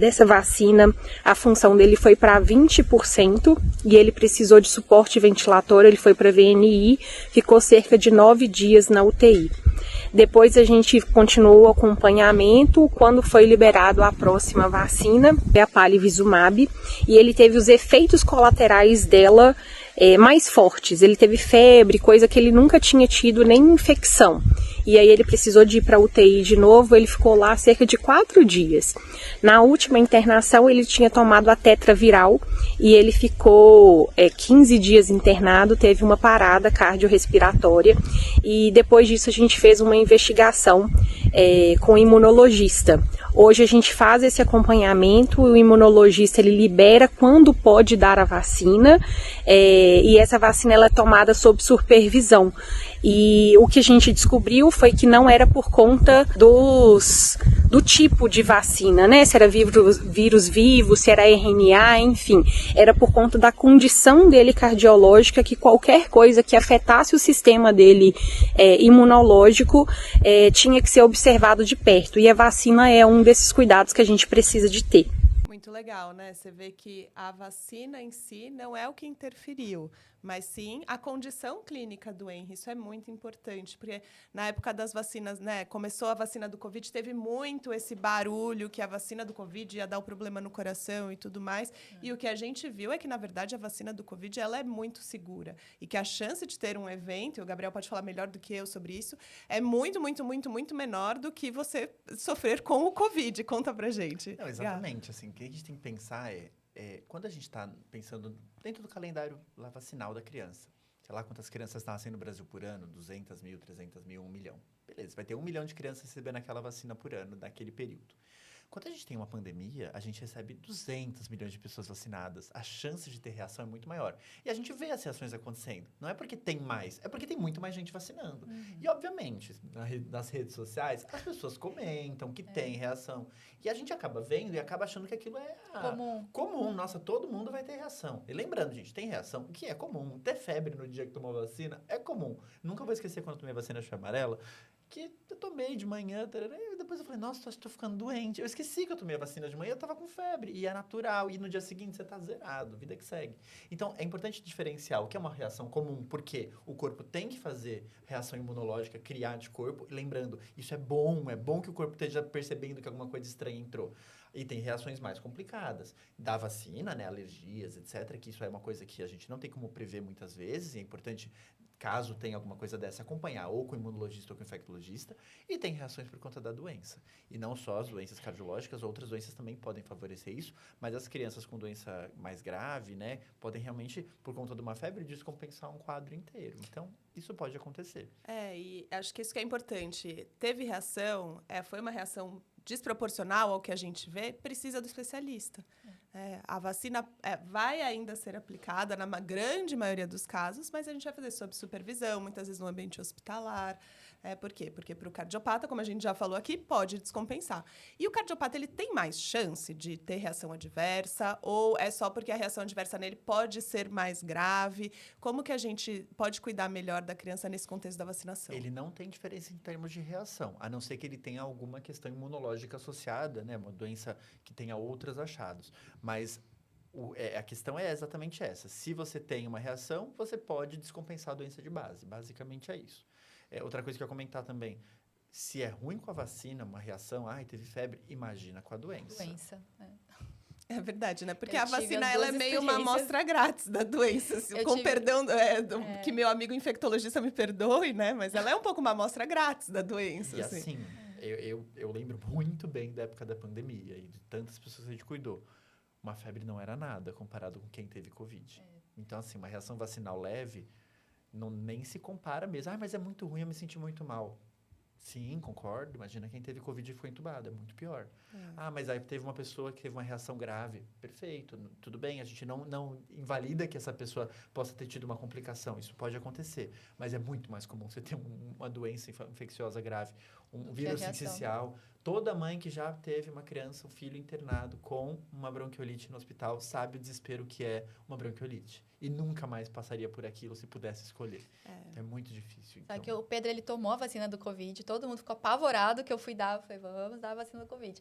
dessa vacina, a função dele foi para 20% e ele precisou de suporte ventilatório, ele foi para VNI, ficou cerca de 9 dias na UTI. Depois a gente continuou o acompanhamento quando foi liberado a próxima vacina, a Palivizumab, e ele teve os efeitos colaterais dela mais fortes. Ele teve febre, coisa que ele nunca tinha tido, nem infecção. E aí ele precisou de ir para a UTI de novo, ele ficou lá cerca de 4 dias. Na última internação ele tinha tomado a tetraviral e ele ficou 15 dias internado, teve uma parada cardiorrespiratória e depois disso a gente fez uma investigação com o imunologista. Hoje a gente faz esse acompanhamento, o imunologista ele libera quando pode dar a vacina e essa vacina ela é tomada sob supervisão. E o que a gente descobriu foi que não era por conta do tipo de vacina, né? Se era vírus vivo, se era RNA, enfim. Era por conta da condição dele cardiológica, que qualquer coisa que afetasse o sistema dele imunológico tinha que ser observado de perto. E a vacina é um desses cuidados que a gente precisa de ter. Muito legal, né? Você vê que a vacina em si não é o que interferiu, mas sim a condição clínica do Henry. Isso é muito importante, porque na época das vacinas, né, começou a vacina do Covid, teve muito esse barulho que a vacina do Covid ia dar o problema no coração e tudo mais. E o que a gente viu é que, na verdade, a vacina do Covid ela é muito segura e que a chance de ter um evento, e o Gabriel pode falar melhor do que eu sobre isso, é muito, muito, muito, muito menor do que você sofrer com o Covid. Conta pra gente. Não, exatamente. Assim, o que a gente tem que pensar quando a gente está pensando dentro do calendário vacinal da criança, sei lá quantas crianças nascem no Brasil por ano, 200 mil, 300 mil, 1 milhão. Beleza, vai ter 1 milhão de crianças recebendo aquela vacina por ano naquele período. Quando a gente tem uma pandemia, a gente recebe 200 milhões de pessoas vacinadas. A chance de ter reação é muito maior. E a gente vê as reações acontecendo. Não é porque tem mais, é porque tem muito mais gente vacinando. E, obviamente, nas redes sociais, as pessoas comentam que tem reação. E a gente acaba vendo e acaba achando que aquilo é comum. Nossa, todo mundo vai ter reação. E lembrando, gente, tem reação, o que é comum. Ter febre no dia que tomou vacina é comum. Nunca vou esquecer quando tomei a vacina febre amarela, que eu tomei de manhã, e depois eu falei, nossa, acho que tô ficando doente. Eu esqueci que eu tomei a vacina de manhã, eu tava com febre, e é natural, e no dia seguinte você tá zerado, vida que segue. Então, é importante diferenciar o que é uma reação comum, porque o corpo tem que fazer reação imunológica, criar anticorpo, e lembrando, isso é bom que o corpo esteja percebendo que alguma coisa estranha entrou. E tem reações mais complicadas. Da vacina, né, alergias, etc., que isso é uma coisa que a gente não tem como prever muitas vezes, e é importante, caso tenha alguma coisa dessa, acompanhar ou com o imunologista ou com o infectologista. E tem reações por conta da doença. E não só as doenças cardiológicas, outras doenças também podem favorecer isso, mas as crianças com doença mais grave, né, podem realmente, por conta de uma febre, descompensar um quadro inteiro. Então, isso pode acontecer. E acho que isso que é importante. Teve reação, foi uma reação desproporcional ao que a gente vê, precisa do especialista. A vacina vai ainda ser aplicada na grande maioria dos casos, mas a gente vai fazer sob supervisão, muitas vezes no ambiente hospitalar. Por quê? Porque para o cardiopata, como a gente já falou aqui, pode descompensar. E o cardiopata, ele tem mais chance de ter reação adversa, ou é só porque a reação adversa nele pode ser mais grave? Como que a gente pode cuidar melhor da criança nesse contexto da vacinação? Ele não tem diferença em termos de reação, a não ser que ele tenha alguma questão imunológica associada, né? Uma doença que tenha outros achados. Mas a questão é exatamente essa. Se você tem uma reação, você pode descompensar a doença de base. Basicamente é isso. Outra coisa que eu ia comentar também. Se é ruim com a vacina, uma reação, teve febre, imagina com a doença. É verdade, né? Porque eu a vacina, ela é meio uma amostra grátis da doença. Perdão, que meu amigo infectologista me perdoe, né? Mas ela é um pouco uma amostra grátis da doença. E assim, eu lembro muito bem da época da pandemia e de tantas pessoas que a gente cuidou. Uma febre não era nada comparado com quem teve Covid. Então, assim, uma reação vacinal leve nem se compara mesmo. Mas é muito ruim, eu me senti muito mal. Sim, concordo. Imagina quem teve Covid e ficou entubado, é muito pior. Mas aí teve uma pessoa que teve uma reação grave. Perfeito, tudo bem, a gente não invalida que essa pessoa possa ter tido uma complicação. Isso pode acontecer, mas é muito mais comum você ter uma doença infecciosa grave, um vírus sincicial. Toda mãe que já teve uma criança, um filho internado com uma bronquiolite no hospital, sabe o desespero que é uma bronquiolite. E nunca mais passaria por aquilo se pudesse escolher. É muito difícil. Só que o Pedro, ele tomou a vacina do Covid, todo mundo ficou apavorado que eu fui dar. Eu falei, vamos dar a vacina do Covid.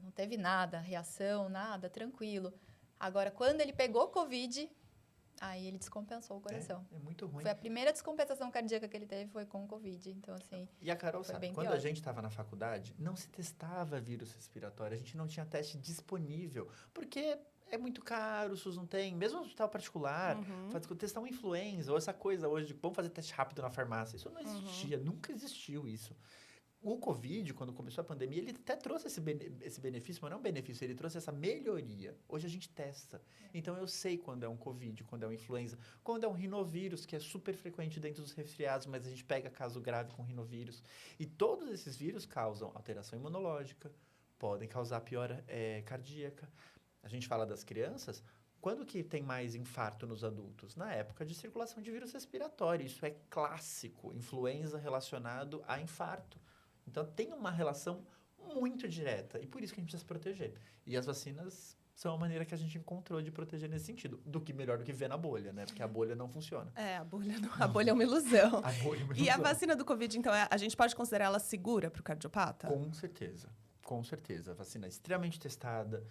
Não teve nada, reação, nada, tranquilo. Agora, quando ele pegou Covid, aí ele descompensou o coração. É muito ruim. Foi a primeira descompensação cardíaca que ele teve, foi com o Covid. Então, assim, e a Carol sabe, quando pior. A gente estava na faculdade, não se testava vírus respiratório, a gente não tinha teste disponível, porque é muito caro, o SUS não tem, mesmo no hospital particular, testar uma influenza, ou essa coisa hoje de vamos fazer teste rápido na farmácia, isso não existia, nunca existiu isso. O Covid, quando começou a pandemia, ele até trouxe esse benefício, mas não benefício, ele trouxe essa melhoria. Hoje a gente testa. Então, eu sei quando é um Covid, quando é uma influenza, quando é um rinovírus, que é super frequente dentro dos resfriados, mas a gente pega caso grave com rinovírus. E todos esses vírus causam alteração imunológica, podem causar piora cardíaca. A gente fala das crianças, quando que tem mais infarto nos adultos? Na época de circulação de vírus respiratório. Isso é clássico, influenza relacionado a infarto. Então, tem uma relação muito direta. E por isso que a gente precisa se proteger. E as vacinas são a maneira que a gente encontrou de proteger nesse sentido. Melhor do que ver na bolha, né? Porque a bolha não funciona. A bolha é uma ilusão. A bolha é uma ilusão. E a vacina do Covid, então, a gente pode considerar ela segura para o cardiopata? Com certeza. Com certeza. A vacina é extremamente testada.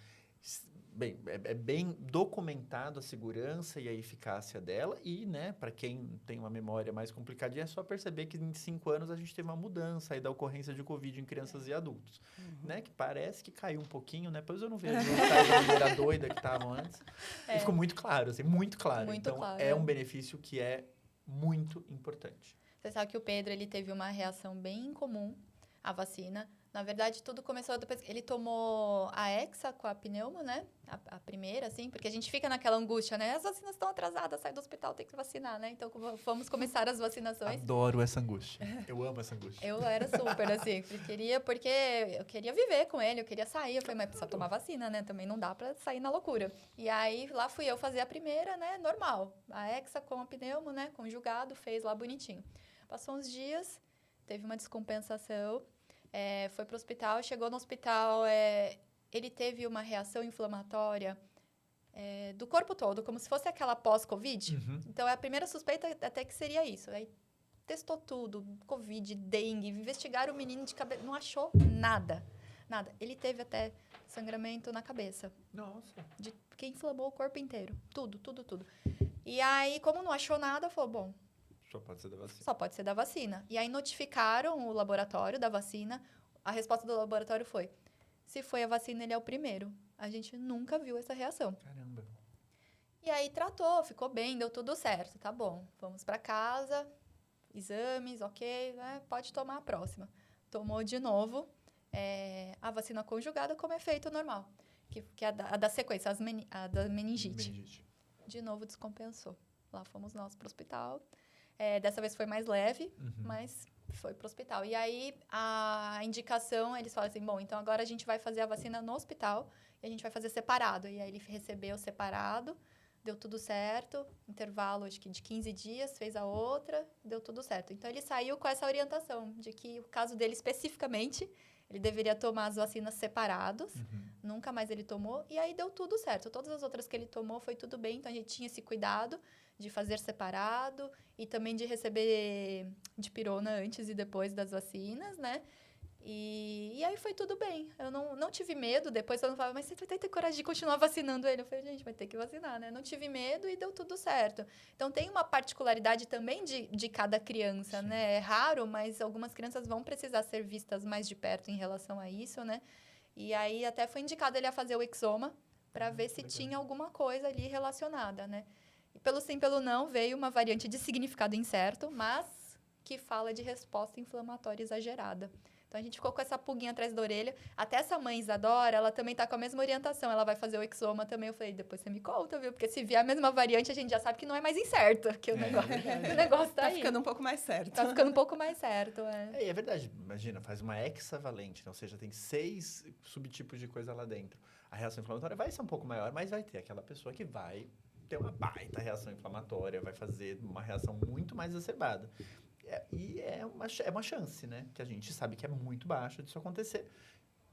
Bem, é bem documentado a segurança e a eficácia dela e, né, para quem tem uma memória mais complicadinha, é só perceber que em 5 anos a gente teve uma mudança aí da ocorrência de Covid em crianças e adultos, né, que parece que caiu um pouquinho, né, pois eu não vejo a galera doida que estavam antes, e ficou muito claro, assim, muito claro. Então, é um benefício que é muito importante. Você sabe que o Pedro, ele teve uma reação bem incomum à vacina. Na verdade, tudo começou depois que ele tomou a Hexa com a pneumo, né? A primeira, assim, porque a gente fica naquela angústia, né? As vacinas estão atrasadas, sai do hospital, tem que vacinar, né? Então, vamos começar as vacinações. Adoro essa angústia. Eu amo essa angústia. Eu era super, assim, porque eu queria viver com ele, eu queria sair. Eu falei, mas precisa tomar vacina, né? Também não dá pra sair na loucura. E aí, lá fui eu fazer a primeira, né? Normal. A Hexa com a pneumo, né? Conjugado, fez lá bonitinho. Passou uns dias, teve uma descompensação. Foi pro hospital, chegou no hospital, ele teve uma reação inflamatória do corpo todo, como se fosse aquela pós-Covid. Uhum. Então, a primeira suspeita até que seria isso. Aí, testou tudo, Covid, dengue, investigaram o menino de cabeça, não achou nada, nada. Ele teve até sangramento na cabeça, Nossa. porque inflamou o corpo inteiro, tudo. E aí, como não achou nada, falou, bom, Só pode ser da vacina. só pode ser da vacina. E aí notificaram o laboratório da vacina. A resposta do laboratório foi: se foi a vacina, ele é o primeiro. A gente nunca viu essa reação. Caramba. E aí tratou, ficou bem, deu tudo certo. Tá bom, vamos para casa, exames, ok, né? Pode tomar a próxima. Tomou de novo a vacina conjugada como efeito normal, que é a da sequência, a da meningite. De novo descompensou. Lá fomos nós para o hospital. Dessa vez foi mais leve, mas foi para o hospital. E aí, a indicação, eles falam assim, bom, então agora a gente vai fazer a vacina no hospital e a gente vai fazer separado. E aí, ele recebeu separado, deu tudo certo, intervalo, acho que de 15 dias, fez a outra, deu tudo certo. Então, ele saiu com essa orientação de que o caso dele especificamente, ele deveria tomar as vacinas separados, nunca mais ele tomou, e aí deu tudo certo. Todas as outras que ele tomou foi tudo bem, então a gente tinha esse cuidado de fazer separado e também de receber dipirona antes e depois das vacinas, né? E aí foi tudo bem. Eu não tive medo, depois eu não falava, mas você vai ter coragem de continuar vacinando ele? Eu falei, gente, vai ter que vacinar, né? Não tive medo e deu tudo certo. Então, tem uma particularidade também de cada criança, Sim. né? É raro, mas algumas crianças vão precisar ser vistas mais de perto em relação a isso, né? E aí, até foi indicado ele a fazer o exoma para ver se legal. tinha alguma coisa ali relacionada, né? E pelo sim, pelo não, veio uma variante de significado incerto, mas que fala de resposta inflamatória exagerada. Então, a gente ficou com essa pulguinha atrás da orelha. Até essa mãe, Isadora, ela também tá com a mesma orientação. Ela vai fazer o exoma também. Eu falei, depois você me conta, viu? Porque se vier a mesma variante, a gente já sabe que não é mais incerto. Que o negócio tá aí. Tá ficando um pouco mais certo. Tá ficando um pouco mais certo, É verdade. Imagina, faz uma hexavalente, ou seja, tem 6 subtipos de coisa lá dentro. A reação inflamatória vai ser um pouco maior, mas vai ter aquela pessoa que vai ter uma baita reação inflamatória, vai fazer uma reação muito mais exacerbada. E é uma chance, né? Que a gente sabe que é muito baixa disso acontecer.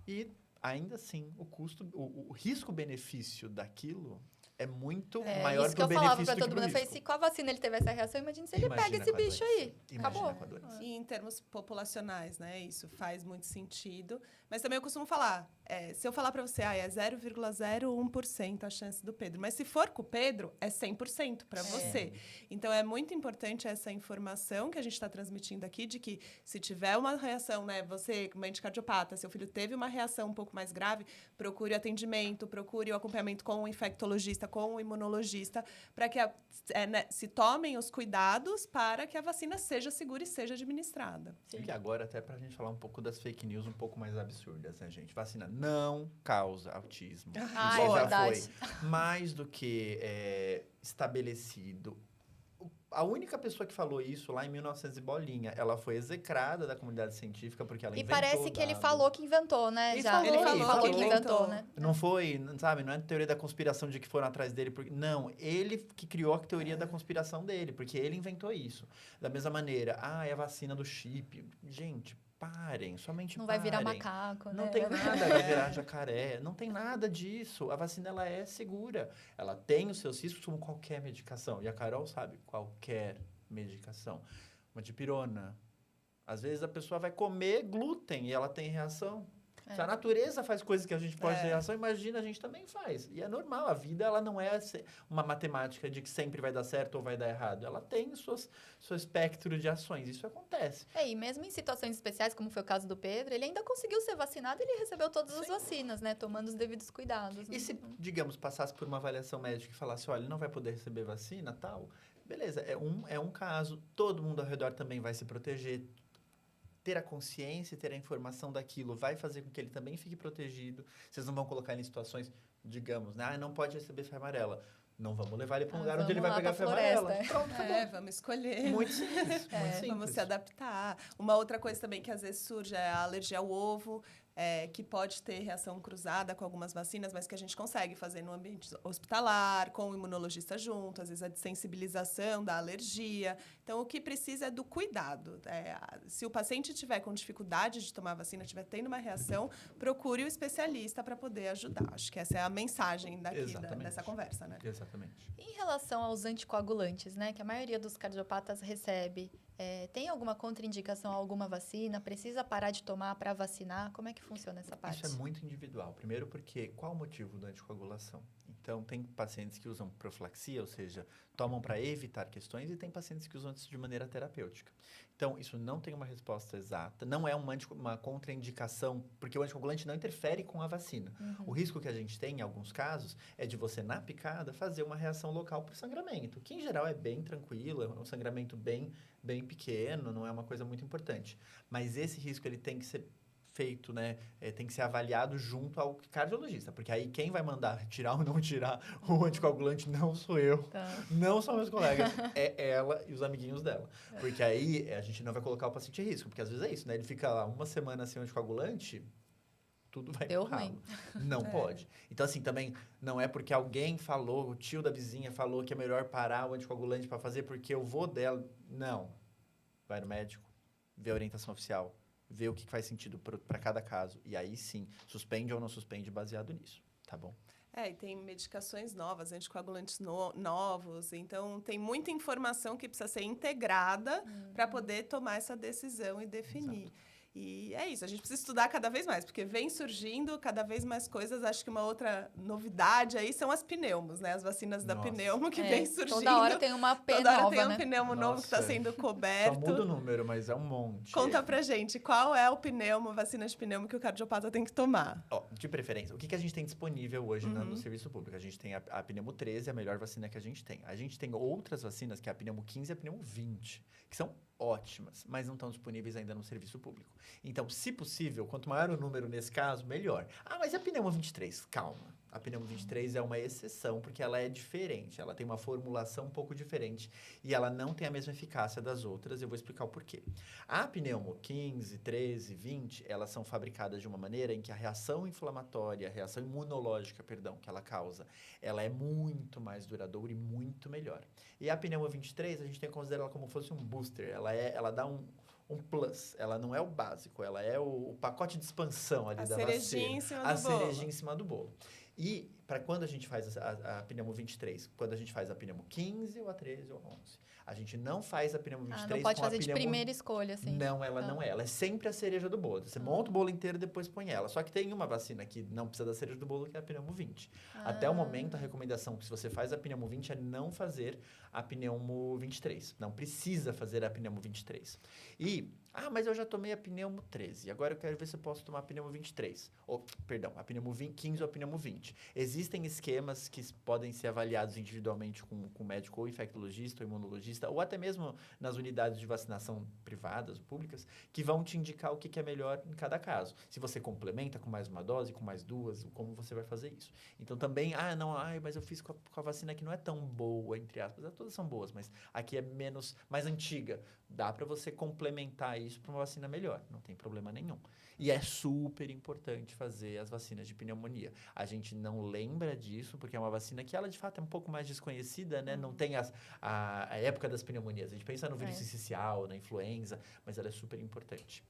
E, ainda assim, o risco-benefício daquilo é muito maior isso que pro eu benefício falava pra do que todo pro mundo. Eu falei, risco. se com a vacina ele teve essa reação, imagina se ele Imagina pega esse com a bicho doença. aí. Imagina Acabou. com a doença. E em termos populacionais, né? Isso faz muito sentido. Mas também eu costumo falar, se eu falar para você, é 0,01% a chance do Pedro. Mas se for com o Pedro, é 100% para você. Então, é muito importante essa informação que a gente está transmitindo aqui, de que se tiver uma reação, né? Você, mãe cardiopata, seu filho teve uma reação um pouco mais grave, procure o atendimento, procure o acompanhamento com o infectologista, com o imunologista, para que se tomem os cuidados para que a vacina seja segura e seja administrada. E que agora, até pra gente falar um pouco das fake news um pouco mais absurdas, né, gente? Vacina não causa autismo. Ah, Isso é já verdade. foi mais do que estabelecido. A única pessoa que falou isso lá em 1900 e bolinha, ela foi execrada da comunidade científica porque ela E inventou parece que ele dado. falou que inventou, né? Ele já. falou, Ele falou que que inventou, né? Não foi, sabe, não é teoria da conspiração de que foram atrás dele. Não, ele que criou a teoria da conspiração dele, porque ele inventou isso. Da mesma maneira, é a vacina do chip. Gente, parem, somente Não parem. vai virar macaco, né? Não tem nada, vai virar jacaré. Não tem nada disso. A vacina, ela é segura. Ela tem os seus riscos como qualquer medicação. E a Carol sabe, qualquer medicação. Uma dipirona. Às vezes a pessoa vai comer glúten e ela tem reação. Se a natureza faz coisas que a gente pode ter reação, imagina, a gente também faz. E é normal, a vida ela não é uma matemática de que sempre vai dar certo ou vai dar errado. Ela tem seu espectro de ações, isso acontece. E mesmo em situações especiais, como foi o caso do Pedro, ele ainda conseguiu ser vacinado e ele recebeu todas as vacinas, né? Tomando os devidos cuidados. Né? E se, digamos, passasse por uma avaliação médica e falasse, olha, ele não vai poder receber vacina, tal, beleza, é um caso, todo mundo ao redor também vai se proteger. ter a consciência e ter a informação daquilo vai fazer com que ele também fique protegido. Vocês não vão colocar ele em situações, digamos, né? Não pode receber febre amarela. Não vamos levar ele para um lugar onde ele vai pegar febre amarela. Pronto, acabou. Vamos escolher. Muito simples, muito simples. Vamos se adaptar. Uma outra coisa também que às vezes surge é a alergia ao ovo, que pode ter reação cruzada com algumas vacinas, mas que a gente consegue fazer no ambiente hospitalar, com o imunologista junto, às vezes a desensibilização da alergia. Então, o que precisa é do cuidado. Se o paciente tiver com dificuldade de tomar a vacina, estiver tendo uma reação, procure o especialista para poder ajudar. Acho que essa é a mensagem daqui dessa conversa, né? Exatamente. Em relação aos anticoagulantes, né, que a maioria dos cardiopatas recebe, tem alguma contraindicação a alguma vacina? Precisa parar de tomar para vacinar? Como é que funciona essa parte? Isso é muito individual. Primeiro porque qual o motivo da anticoagulação? Então, tem pacientes que usam profilaxia, ou seja, tomam para evitar questões, e tem pacientes que usam isso de maneira terapêutica. Então, isso não tem uma resposta exata, não é uma contraindicação, porque o anticoagulante não interfere com a vacina. O risco que a gente tem, em alguns casos, é de você, na picada, fazer uma reação local por sangramento, que em geral é bem tranquilo, é um sangramento bem pequeno, não é uma coisa muito importante. Mas esse risco ele tem que ser feito, né? Tem que ser avaliado junto ao cardiologista, porque aí quem vai mandar tirar ou não tirar o anticoagulante não sou eu, não são meus colegas, é ela e os amiguinhos dela. Porque aí a gente não vai colocar o paciente em risco, porque às vezes é isso, né? Ele fica lá uma semana sem o anticoagulante, tudo vai pro ralo. Não pode. Então, assim, também não é porque alguém falou, o tio da vizinha falou que é melhor parar o anticoagulante para fazer porque eu vou dela. Não. Vai no médico, vê a orientação oficial, vê o que faz sentido para cada caso. E aí, sim, suspende ou não suspende baseado nisso. Tá bom? E tem medicações novas, anticoagulantes novos. Então, tem muita informação que precisa ser integrada para poder tomar essa decisão e definir. Exato. E é isso, a gente precisa estudar cada vez mais, porque vem surgindo cada vez mais coisas. Acho que uma outra novidade aí são as pneumos, né? As vacinas da pneumo que vem surgindo. Toda hora tem uma P toda hora nova, tem um né? pneumo novo que está sendo coberto. Só muda o número, mas é um monte. Conta pra gente, qual é o pneumo, vacina de pneumo que o cardiopata tem que tomar? De preferência, o que a gente tem disponível hoje no serviço público? A gente tem a pneumo 13, a melhor vacina que a gente tem. A gente tem outras vacinas, que é a pneumo 15 e a pneumo 20, que são ótimas, mas não estão disponíveis ainda no serviço público. Então, se possível, quanto maior o número nesse caso, melhor. Mas e a pneumo 23? Calma. A pneumo 23 é uma exceção, porque ela é diferente. Ela tem uma formulação um pouco diferente e ela não tem a mesma eficácia das outras. Eu vou explicar o porquê. A pneumo 15, 13, 20, elas são fabricadas de uma maneira em que a reação inflamatória, a reação imunológica, que ela causa, ela é muito mais duradoura e muito melhor. E a pneumo 23, a gente tem que considerar ela como se fosse um booster. Ela dá um plus. Ela não é o básico, ela é o pacote de expansão ali da vacina. A cerejinha em cima do bolo. E para quando a gente faz a pneumo 23, quando a gente faz a pneumo 15, ou a 13, ou a 11. A gente não faz a pneumo 23 não pode com a fazer de pneumo... primeira escolha, assim. Não, ela não é. Ela é sempre a cereja do bolo. Você monta o bolo inteiro e depois põe ela. Só que tem uma vacina que não precisa da cereja do bolo, que é a pneumo 20. Até o momento, a recomendação que se você faz a pneumo 20 é não fazer a pneumo 23. Não precisa fazer a pneumo 23. E, mas eu já tomei a pneumo 13. Agora eu quero ver se eu posso tomar a pneumo 23. A pneumo 15 ou a pneumo 20. Existem esquemas que podem ser avaliados individualmente com o médico ou infectologista ou imunologista, ou até mesmo nas unidades de vacinação privadas ou públicas, que vão te indicar o que é melhor em cada caso. Se você complementa com mais uma dose, com mais duas, como você vai fazer isso. Então também, mas eu fiz com a vacina que não é tão boa, entre aspas. Todas são boas, mas aqui é mais antiga. Dá para você complementar isso para uma vacina melhor, não tem problema nenhum. E é super importante fazer as vacinas de pneumonia. A gente não lembra disso, porque é uma vacina que ela, de fato, é um pouco mais desconhecida, né? Não tem a época das pneumonias. A gente pensa no vírus sincicial, na influenza, mas ela é super importante.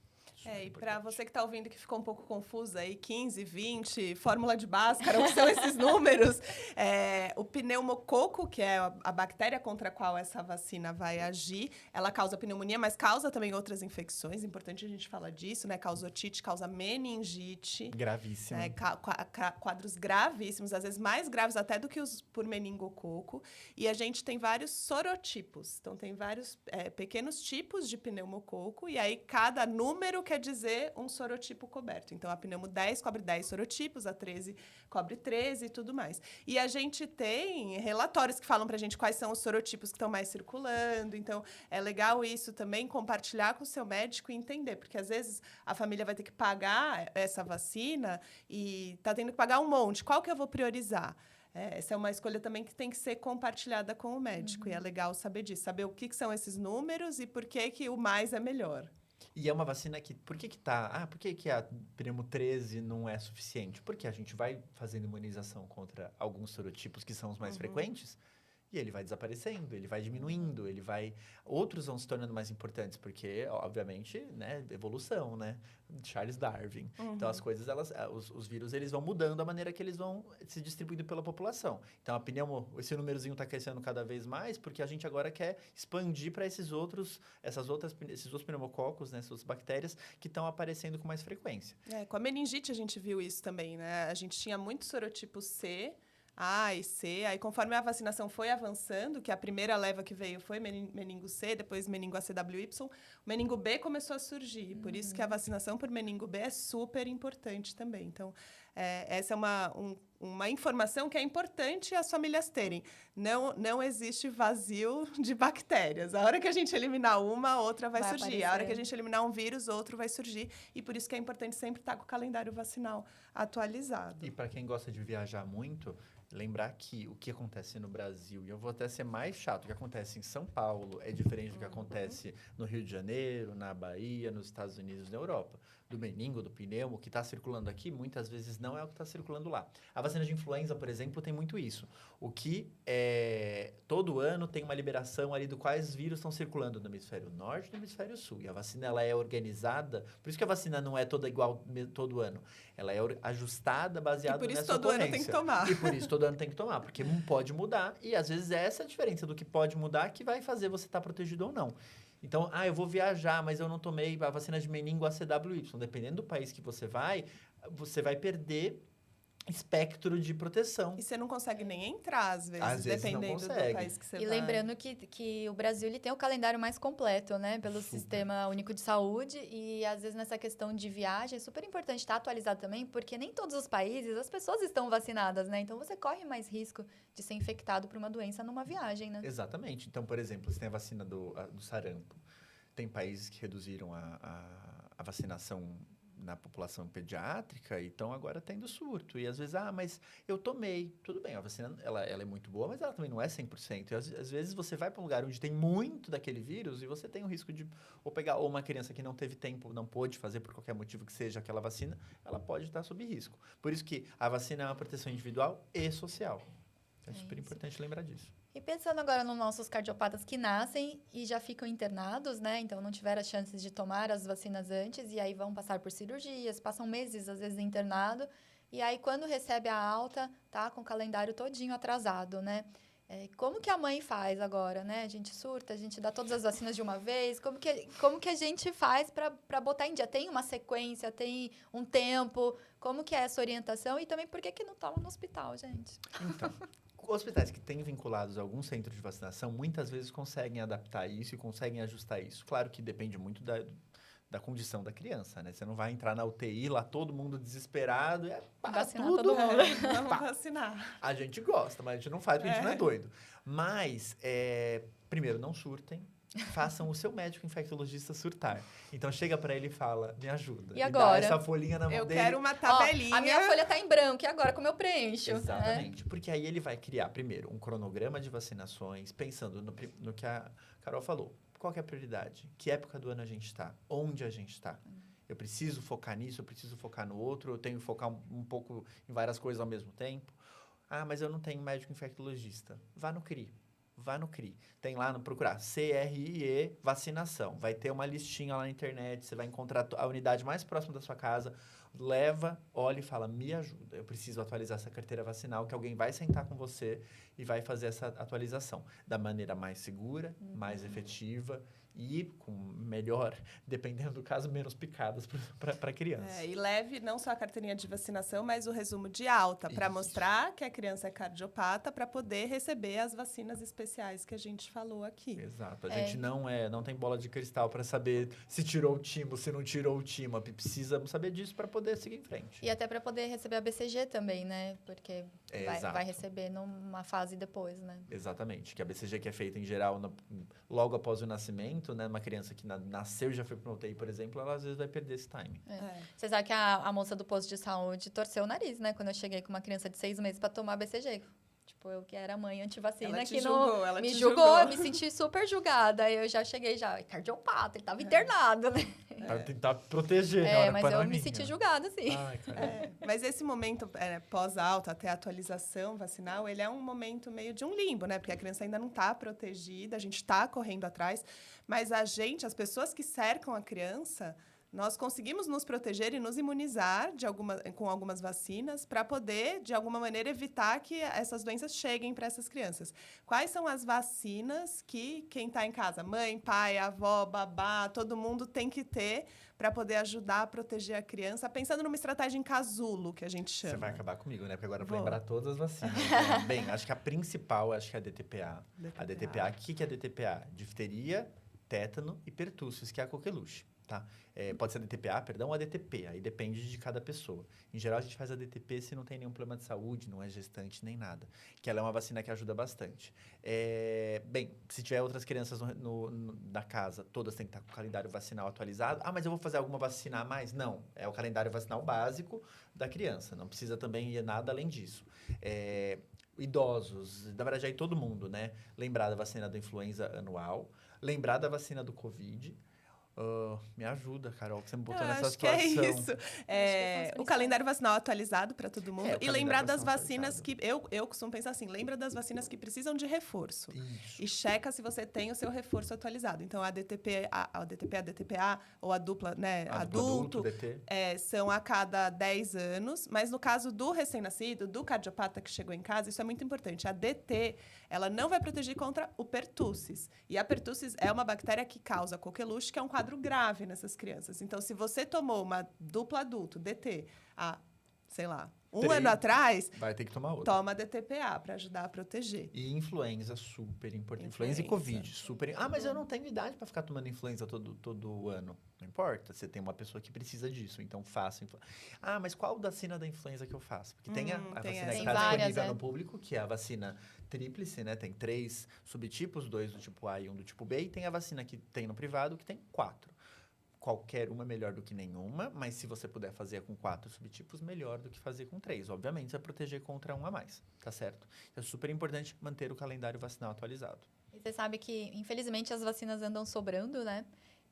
E para você que está ouvindo que ficou um pouco confusa aí, 15, 20, fórmula de Bhaskara, o que são esses números? O pneumococo, que é a bactéria contra a qual essa vacina vai agir, ela causa pneumonia, mas causa também outras infecções. Importante a gente falar disso, né? Causa otite, causa meningite. Gravíssimo. Quadros gravíssimos, às vezes mais graves até do que os por meningococo. E a gente tem vários sorotipos. Então, tem vários pequenos tipos de pneumococo. E aí, cada número que quer dizer um sorotipo coberto. Então, a pneumo 10 cobre 10 sorotipos, a 13 cobre 13 e tudo mais. E a gente tem relatórios que falam pra gente quais são os sorotipos que estão mais circulando. Então, é legal isso também, compartilhar com o seu médico e entender. Porque, às vezes, a família vai ter que pagar essa vacina e tá tendo que pagar um monte. Qual que eu vou priorizar? Essa é uma escolha também que tem que ser compartilhada com o médico. E é legal saber disso. Saber o que são esses números e por que o mais é melhor. E é uma vacina que... Por que a pneumo 13 não é suficiente? Porque a gente vai fazendo imunização contra alguns sorotipos que são os mais frequentes e ele vai desaparecendo, ele vai diminuindo, outros vão se tornando mais importantes, porque, obviamente, né, evolução, né? Charles Darwin. Então, as coisas, os vírus, eles vão mudando a maneira que eles vão se distribuindo pela população. Então, esse númerozinho está crescendo cada vez mais, porque a gente agora quer expandir para esses outros pneumococos, né, essas bactérias que estão aparecendo com mais frequência. Com a meningite a gente viu isso também, né? A gente tinha muito sorotipo C, A e C. Aí, conforme a vacinação foi avançando, que a primeira leva que veio foi meningo C, depois meningo ACWY, o meningo B começou a surgir. Por isso que a vacinação por meningo B é super importante também. Então, essa é uma informação que é importante as famílias terem. Não existe vazio de bactérias. A hora que a gente eliminar uma, outra vai surgir. Aparecer. A hora que a gente eliminar um vírus, outro vai surgir. E por isso que é importante sempre estar com o calendário vacinal atualizado. E para quem gosta de viajar muito, lembrar que o que acontece no Brasil, e eu vou até ser mais chato, o que acontece em São Paulo é diferente do que acontece no Rio de Janeiro, na Bahia, nos Estados Unidos, na Europa. Do meningo, do pneumo, o que está circulando aqui, muitas vezes não é o que está circulando lá. A vacina de influenza, por exemplo, tem muito isso. O que todo ano tem uma liberação ali do quais vírus estão circulando no hemisfério norte e no hemisfério sul. E a vacina, ela é organizada, por isso que a vacina não é toda igual todo ano. Ela é ajustada, baseada nessa ocorrência. E por isso todo ano tem que tomar. E por isso todo ano tem que tomar, porque pode mudar. E às vezes essa é a diferença do que pode mudar que vai fazer você estar protegido ou não. Então, eu vou viajar, mas eu não tomei a vacina de meningo ACWY. Dependendo do país que você vai perder espectro de proteção. E você não consegue nem entrar, às vezes dependendo do país que você vai. E lembrando que o Brasil ele tem o calendário mais completo, né? Pelo Sistema Único de Saúde. E, às vezes, nessa questão de viagem, é super importante estar atualizado também, porque nem todos os países, as pessoas estão vacinadas, né? Então, você corre mais risco de ser infectado por uma doença numa viagem, né? Exatamente. Então, por exemplo, você tem a vacina do sarampo. Tem países que reduziram a vacinação na população pediátrica e estão agora tendo surto. E às vezes, mas eu tomei. Tudo bem, a vacina ela é muito boa, mas ela também não é 100%. E às vezes você vai para um lugar onde tem muito daquele vírus e você tem o risco de pegar uma criança que não teve tempo, não pôde fazer por qualquer motivo que seja aquela vacina, ela pode estar sob risco. Por isso que a vacina é uma proteção individual e social. É super importante lembrar disso. E pensando agora nos nossos cardiopatas que nascem e já ficam internados, né? Então, não tiveram as chances de tomar as vacinas antes e aí vão passar por cirurgias, passam meses, às vezes, internado. E aí, quando recebe a alta, tá com o calendário todinho atrasado, né? Como que a mãe faz agora, né? A gente surta, a gente dá todas as vacinas de uma vez. Como que a gente faz para botar em dia? Tem uma sequência, tem um tempo? Como que é essa orientação? E também, por que não toma no hospital, gente? Então... Hospitais que têm vinculados a algum centro de vacinação, muitas vezes conseguem adaptar isso e conseguem ajustar isso. Claro que depende muito da condição da criança, né? Você não vai entrar na UTI, lá todo mundo desesperado, vacinar tudo. todo mundo. Vamos vacinar. A gente gosta, mas a gente não faz porque a gente não é doido. Mas, primeiro, não surtem. Façam o seu médico infectologista surtar. Então, chega para ele e fala, me ajuda. E agora? Dá essa folhinha na mão dele. Eu quero uma tabelinha. A minha folha tá em branco, e agora como eu preencho? Exatamente. Porque aí ele vai criar, primeiro, um cronograma de vacinações, pensando no que a Carol falou. Qual que é a prioridade? Que época do ano a gente está? Onde a gente está? Eu preciso focar nisso, eu preciso focar no outro, eu tenho que focar um pouco em várias coisas ao mesmo tempo. Mas eu não tenho médico infectologista. Vá no CRI. Vá no CRI. Tem lá no procurar CRIE vacinação. Vai ter uma listinha lá na internet. Você vai encontrar a unidade mais próxima da sua casa. leva, olha e fala, me ajuda, eu preciso atualizar essa carteira vacinal, que alguém vai sentar com você e vai fazer essa atualização da maneira mais segura, mais efetiva e com melhor, dependendo do caso, menos picadas para a criança. E leve não só a carteirinha de vacinação, mas o resumo de alta, para Isso. mostrar que a criança é cardiopata, para poder receber as vacinas especiais que a gente falou aqui. Exato. A gente não tem bola de cristal para saber se tirou o timo, se não tirou o timo. Precisa saber disso para poder seguir em frente. E até para poder receber a BCG também, né? Porque Exato. vai receber numa fase depois, né? Exatamente. Que a BCG que é feita em geral logo após o nascimento, né? Uma criança que nasceu e já foi para UTI, por exemplo, ela às vezes vai perder esse time. Você sabe que a moça do posto de saúde torceu o nariz, né? Quando eu cheguei com uma criança de 6 meses para tomar a BCG. Tipo, eu que era mãe antivacina, Ela te que julgou, ela me te julgou, julgou. eu me senti super julgada. Aí eu já cheguei cardiopata, ele tava internado, né? Para tentar proteger, né? Mas eu me senti julgada, assim. Ai, cara. Mas esse momento pós-alta, até a atualização vacinal, ele é um momento meio de um limbo, né? Porque a criança ainda não está protegida, a gente está correndo atrás, mas as pessoas que cercam a criança, nós conseguimos nos proteger e nos imunizar com algumas vacinas para poder, de alguma maneira, evitar que essas doenças cheguem para essas crianças. Quais são as vacinas que quem está em casa, mãe, pai, avó, babá, todo mundo tem que ter para poder ajudar a proteger a criança, pensando numa estratégia em casulo, que a gente chama? Você vai acabar comigo, né? Porque agora eu vou Vou. lembrar todas as vacinas. Né? Bem, acho que a principal, acho que é a DTPA. A DTPA, o que é a DTPA? Difteria, tétano e pertússis, que é a coqueluche. Tá? Pode ser a DTPA, perdão, ou a DTP. Aí depende de cada pessoa. Em geral, a gente faz a DTP se não tem nenhum problema de saúde, não é gestante nem nada. Que ela é uma vacina que ajuda bastante. Bem, se tiver outras crianças na casa, todas têm que estar com o calendário vacinal atualizado. Ah, mas eu vou fazer alguma vacina a mais? Não. É o calendário vacinal básico da criança. Não precisa também ir nada além disso. Idosos, na verdade, aí todo mundo, né? Lembrar da vacina da influenza anual, lembrar da vacina do Covid. Me ajuda, Carol, que você me botou nessa acho situação. Que é isso. O calendário vacinal atualizado para todo mundo. E lembrar das vacinas que... Eu costumo pensar assim, lembra das vacinas que precisam de reforço. Isso. E checa se você tem o seu reforço atualizado. Então, a DTP, a DTPA, ou a dupla, né? Adulto, DT. são a cada 10 anos. Mas no caso do recém-nascido, do cardiopata que chegou em casa, isso é muito importante. A DT, ela não vai proteger contra o pertussis. E a pertussis é uma bactéria que causa coqueluche, que é um quadro grave nessas crianças. Então, se você tomou uma dupla adulto, DT, há, sei lá, um ano atrás, vai ter que tomar outra. toma DTPA para ajudar a proteger. E influenza, super importante. Influenza e Covid, super. Mas eu não tenho idade para ficar tomando influenza todo ano. Não importa, você tem uma pessoa que precisa disso, então faça. Mas qual vacina da influenza que eu faço? Porque tem a vacina que está disponível no público, que é a vacina tríplice, né? Tem 3 subtipos, 2 do tipo A e 1 do tipo B. E tem a vacina que tem no privado, que tem 4. Qualquer uma é melhor do que nenhuma, mas se você puder fazer com 4 subtipos, melhor do que fazer com 3. Obviamente, vai proteger contra um a mais, tá certo? É super importante manter o calendário vacinal atualizado. E você sabe que, infelizmente, as vacinas andam sobrando, né?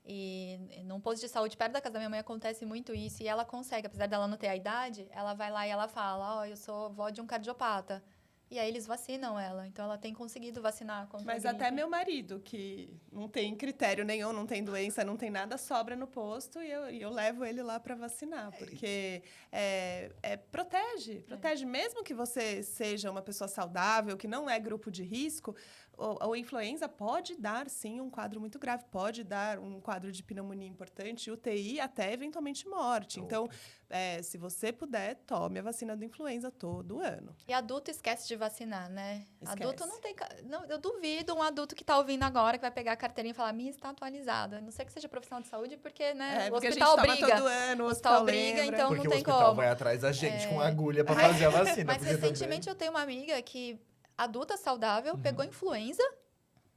E num posto de saúde perto da casa da minha mãe acontece muito isso. E ela consegue, apesar dela não ter a idade, ela vai lá e ela fala, eu sou avó de um cardiopata. E aí eles vacinam ela. Então, ela tem conseguido vacinar contra Mas a gripe. até meu marido, que não tem critério nenhum, não tem doença, não tem nada, sobra no posto e eu levo ele lá para vacinar. Porque protege. Mesmo que você seja uma pessoa saudável, que não é grupo de risco, a influenza pode dar, sim, um quadro muito grave. Pode dar um quadro de pneumonia importante, UTI, até eventualmente morte. Então, se você puder, tome a vacina da influenza todo ano. E adulto esquece de vacinar, né? Esquece. Adulto não tem... eu duvido um adulto que tá ouvindo agora, que vai pegar a carteirinha e falar, minha está atualizada. A não ser que seja profissional de saúde, porque, né, o porque hospital a gente toma obriga. todo ano, O hospital obriga, lembra. então Porque não o tem hospital como. vai atrás da gente com agulha para fazer a vacina. Mas porque recentemente eu tenho uma amiga que, adulta saudável, pegou influenza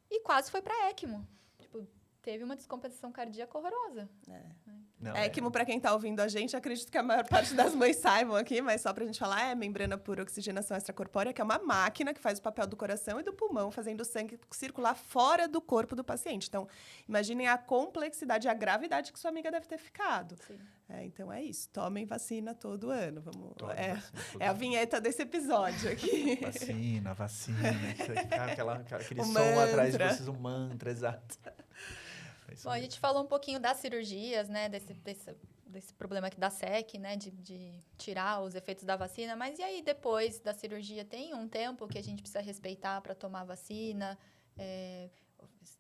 e quase foi para ECMO. Tipo, teve uma descompensação cardíaca horrorosa. ECMO, para quem está ouvindo a gente, acredito que a maior parte das mães saibam aqui, mas só para a gente falar, é membrana por oxigenação extracorpórea, que é uma máquina que faz o papel do coração e do pulmão, fazendo o sangue circular fora do corpo do paciente. Então, imaginem a complexidade e a gravidade que sua amiga deve ter ficado. Sim. Então, é isso. Tomem vacina todo ano. Vamos. Tome vacina todo É a ano. vinheta desse episódio aqui. Vacina. Aquele O som mantra. atrás de vocês, um mantra, exato. É isso Bom, a mesmo. gente falou um pouquinho das cirurgias, né? Desse problema aqui da SEC, né? De tirar os efeitos da vacina. Mas e aí, depois da cirurgia, tem um tempo que a gente precisa respeitar para tomar a vacina?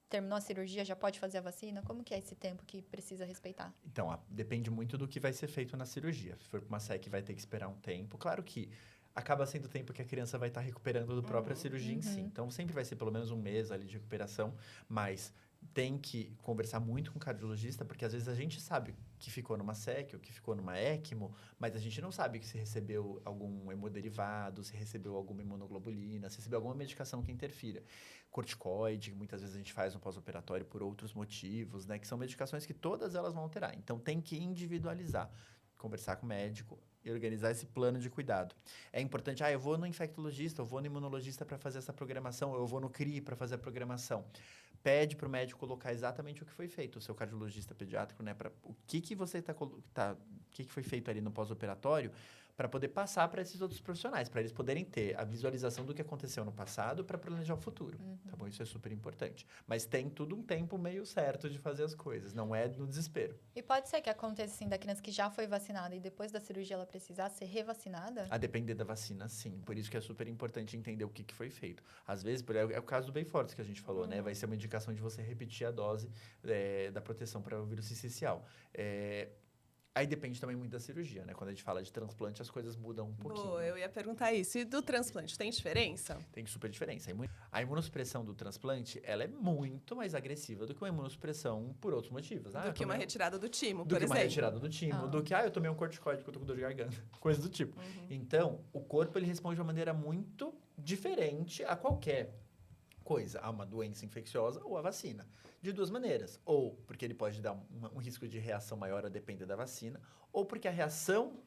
Terminou a cirurgia, já pode fazer a vacina? Como que é esse tempo que precisa respeitar? Então, depende muito do que vai ser feito na cirurgia. Se for para uma SEC, vai ter que esperar um tempo. Claro que acaba sendo o tempo que a criança vai estar recuperando da própria cirurgia em si. Então, sempre vai ser pelo menos um mês ali de recuperação, mas tem que conversar muito com o cardiologista, porque às vezes a gente sabe que ficou numa SEC ou que ficou numa ECMO, mas a gente não sabe se recebeu algum hemoderivado, se recebeu alguma imunoglobulina, se recebeu alguma medicação que interfira. Corticoide, que muitas vezes a gente faz no pós-operatório por outros motivos, né? Que são medicações que todas elas vão alterar. Então, tem que individualizar, conversar com o médico e organizar esse plano de cuidado. É importante, eu vou no infectologista, eu vou no imunologista para fazer essa programação, eu vou no CRI para fazer a programação. Pede para o médico colocar exatamente o que foi feito, o seu cardiologista pediátrico, né? O que você o que foi feito ali no pós-operatório, para poder passar para esses outros profissionais, para eles poderem ter a visualização do que aconteceu no passado para planejar o futuro, tá bom? Isso é super importante. Mas tem tudo um tempo meio certo de fazer as coisas, não é no desespero. E pode ser que aconteça assim, da criança que já foi vacinada e depois da cirurgia ela precisar ser revacinada? A depender da vacina, sim. Por isso que é super importante entender o que foi feito. Às vezes, é o caso do Beyfortus que a gente falou, né? Vai ser uma indicação de você repetir a dose da proteção para o vírus sincicial. Aí depende também muito da cirurgia, né? Quando a gente fala de transplante, as coisas mudam um pouquinho. Eu ia perguntar isso. E do transplante, tem diferença? Tem super diferença. A imunossupressão do transplante, ela é muito mais agressiva do que uma imunossupressão por outros motivos. Do que uma retirada do timo, do por que exemplo. uma retirada do timo, do que, eu tomei um corticoide porque eu tô com dor de garganta. Coisa do tipo. Então, o corpo, ele responde de uma maneira muito diferente a qualquer coisa, a uma doença infecciosa ou a vacina. De duas maneiras. Ou porque ele pode dar um risco de reação maior a depender da vacina, ou porque a reação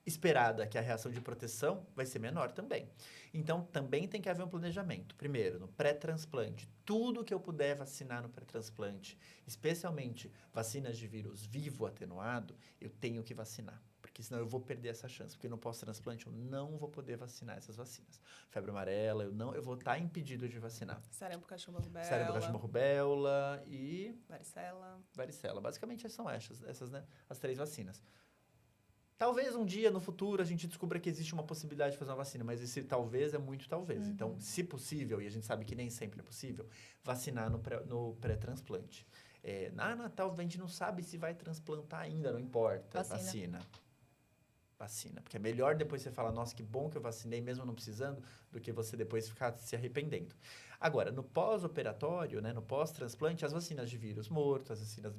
esperada, que é a reação de proteção, vai ser menor também. Então, também tem que haver um planejamento. Primeiro, no pré-transplante, tudo que eu puder vacinar no pré-transplante, especialmente vacinas de vírus vivo atenuado, eu tenho que vacinar. Porque senão eu vou perder essa chance. Porque no pós-transplante eu não vou poder vacinar essas vacinas. Febre amarela, eu vou estar impedido de vacinar. Sarampo, cachumba-rubéola. Sarampo, cachumba-rubéola e... Varicela. Basicamente são essas, né? As 3 vacinas. Talvez um dia, no futuro, a gente descubra que existe uma possibilidade de fazer uma vacina, mas esse talvez é muito talvez. Então, se possível, e a gente sabe que nem sempre é possível, vacinar no pré-transplante. Natal, a gente não sabe se vai transplantar ainda, não importa. Vacina. Porque é melhor depois você falar, nossa, que bom que eu vacinei, mesmo não precisando, do que você depois ficar se arrependendo. Agora, no pós-operatório, né, no pós-transplante, as vacinas de vírus morto, as vacinas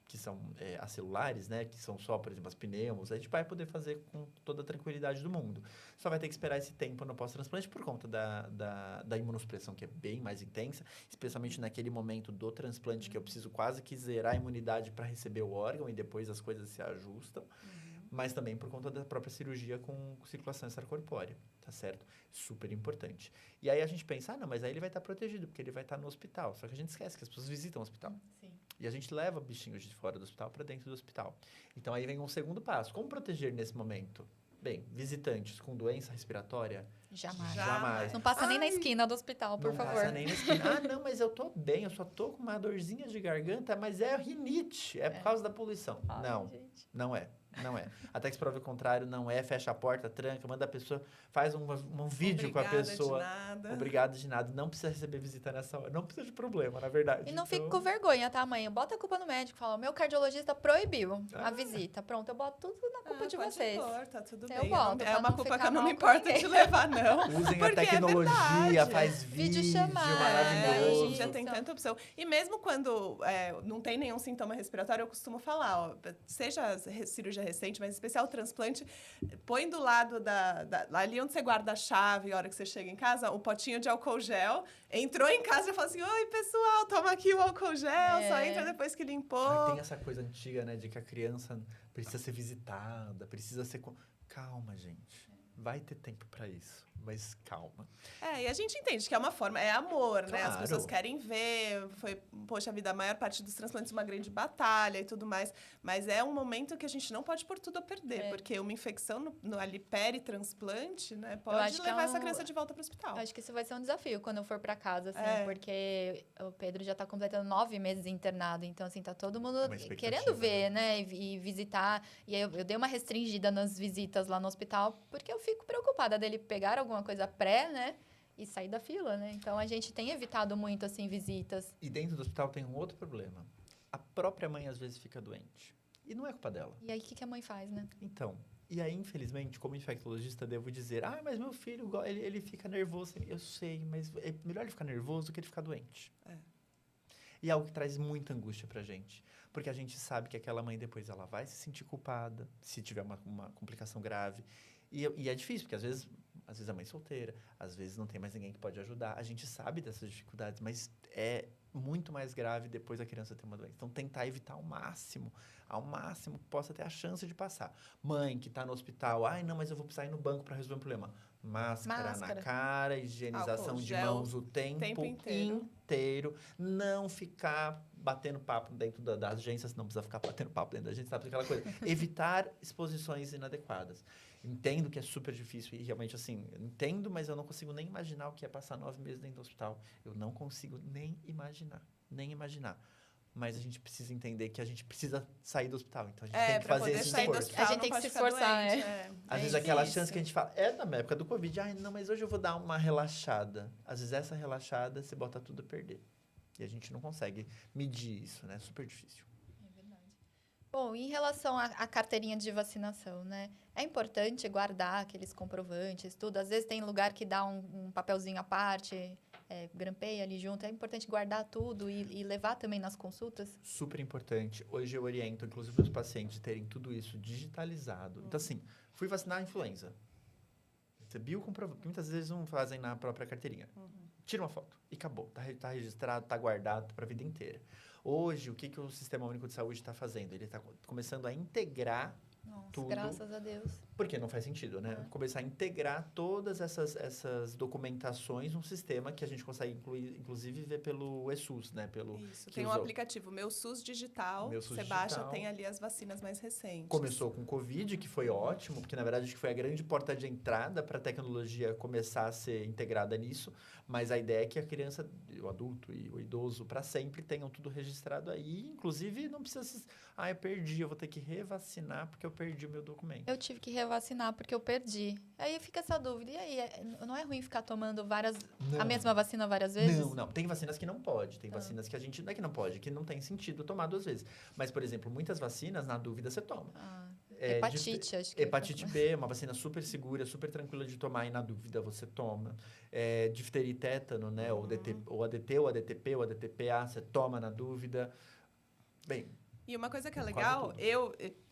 que são acelulares, né, que são só, por exemplo, as pneumos, a gente vai poder fazer com toda a tranquilidade do mundo. Só vai ter que esperar esse tempo no pós-transplante por conta da imunossupressão, que é bem mais intensa, especialmente naquele momento do transplante, que eu preciso quase que zerar a imunidade para receber o órgão e depois as coisas se ajustam. Mas também por conta da própria cirurgia com circulação extracorpórea, tá certo? Super importante. E aí a gente pensa, não, mas aí ele vai estar protegido, porque ele vai estar no hospital. Só que a gente esquece que as pessoas visitam o hospital. Sim. E a gente leva bichinhos de fora do hospital para dentro do hospital. Então aí vem um segundo passo. Como proteger nesse momento? Bem, visitantes com doença respiratória? Jamais. Não passa nem na esquina do hospital, por favor. Não passa nem na esquina. Não, mas eu tô bem, eu só tô com uma dorzinha de garganta, mas é rinite, é por causa da poluição. Não, gente. não é. Não é. Até que se prove o contrário, não é. Fecha a porta, tranca, manda a pessoa, faz um vídeo com a pessoa. Obrigado de nada. Não precisa receber visita nessa hora. Não precisa de problema, na verdade. E não fique com vergonha, tá, mãe? Bota a culpa no médico. Fala, meu cardiologista proibiu a visita. Pronto, eu boto tudo na culpa de vocês. Tá tudo Eu bem. boto, É pra uma não culpa ficar que eu não me mal com importo ninguém. de levar, não. Usem a Porque tecnologia, faz vídeo Videochamada, maravilhoso. Hoje já tem tanta opção. E mesmo quando não tem nenhum sintoma respiratório, eu costumo falar, seja cirurgia recente, mas em especial o transplante, põe do lado ali onde você guarda a chave, a hora que você chega em casa, um potinho de álcool gel. Entrou em casa e fala assim, oi, pessoal, toma aqui o álcool gel, só entra depois que limpou. Tem essa coisa antiga, né, de que a criança precisa ser visitada, precisa ser... Calma, gente. vai ter tempo para isso. Mas calma. E a gente entende que é uma forma, é amor, né? As Claro. pessoas querem ver, poxa vida, a maior parte dos transplantes uma grande batalha e tudo mais, mas é um momento que a gente não pode pôr tudo a perder, porque uma infecção ali peri-transplante, né, pode levar essa criança de volta para o hospital. Eu acho que isso vai ser um desafio quando eu for para casa, assim, porque o Pedro já tá completando 9 meses internado, então, assim, tá todo mundo querendo ver, né, e visitar, e aí eu dei uma restringida nas visitas lá no hospital, porque eu fico preocupada dele pegar alguma coisa pré, né? E sair da fila, né? Então, a gente tem evitado muito, assim, visitas. E dentro do hospital tem um outro problema. A própria mãe, às vezes, fica doente. E não é culpa dela. E aí, o que a mãe faz, né? Então, e aí, infelizmente, como infectologista, devo dizer, mas meu filho, ele fica nervoso. Eu sei, mas é melhor ele ficar nervoso do que ele ficar doente. E é algo que traz muita angústia pra gente. Porque a gente sabe que aquela mãe, depois, ela vai se sentir culpada, se tiver uma complicação grave. E é difícil, porque às vezes a mãe é solteira, às vezes não tem mais ninguém que pode ajudar. A gente sabe dessas dificuldades, mas é muito mais grave depois da criança ter uma doença. Então, tentar evitar ao máximo que possa ter a chance de passar. Mãe que está no hospital, não, mas eu vou precisar ir no banco para resolver um problema. Máscara na cara, higienização de mãos o tempo inteiro. Não ficar batendo papo dentro da agência, não precisa ficar batendo papo dentro da agência, sabe aquela coisa? Evitar exposições inadequadas. Entendo que é super difícil e realmente, assim, entendo, mas eu não consigo nem imaginar o que é passar 9 meses dentro do hospital. Eu não consigo nem imaginar. Mas a gente precisa entender que a gente precisa sair do hospital. Então, a gente tem que fazer esse esforço. A gente tem que se esforçar, Às vezes, aquela chance que a gente fala, na época do Covid, não, mas hoje eu vou dar uma relaxada. Às vezes, essa relaxada, você bota tudo a perder. E a gente não consegue medir isso, né? Super difícil. É verdade. Bom, em relação à carteirinha de vacinação, né? É importante guardar aqueles comprovantes, tudo. Às vezes, tem lugar que dá um papelzinho à parte, grampeia ali junto. É importante guardar tudo e levar também nas consultas? Super importante. Hoje eu oriento, inclusive, os pacientes terem tudo isso digitalizado. Então, assim, fui vacinar a influenza. Recebi o comprovante. Muitas vezes não fazem na própria carteirinha. Tira uma foto e acabou. Tá registrado, tá guardado para a vida inteira. Hoje, o que o Sistema Único de Saúde está fazendo? Ele está começando a integrar tudo. Graças a Deus. Porque não faz sentido, né? Começar a integrar todas essas documentações num sistema que a gente consegue inclusive ver pelo eSUS, né? Isso, tem um aplicativo, Meu SUS Digital. Você baixa, tem ali as vacinas mais recentes. Começou com o Covid, que foi ótimo, porque, na verdade, acho que foi a grande porta de entrada para a tecnologia começar a ser integrada nisso. Mas a ideia é que a criança, o adulto e o idoso, para sempre, tenham tudo registrado aí. Inclusive, não precisa... eu perdi, eu vou ter que revacinar porque eu perdi o meu documento. Eu tive que revacinar porque eu perdi. Aí fica essa dúvida. E aí, não é ruim ficar tomando a mesma vacina várias vezes? Não. Tem vacinas que não pode. Tem vacinas que a gente... Não é que não pode, que não tem sentido tomar 2 vezes. Mas, por exemplo, muitas vacinas, na dúvida, você toma. Hepatite, acho que... Hepatite B é uma vacina super segura, super tranquila de tomar e, na dúvida, você toma. Difteria e tétano, né? Ou ADT, ou ADTP, ou ADTPA, você toma na dúvida. Bem... E uma coisa que é legal,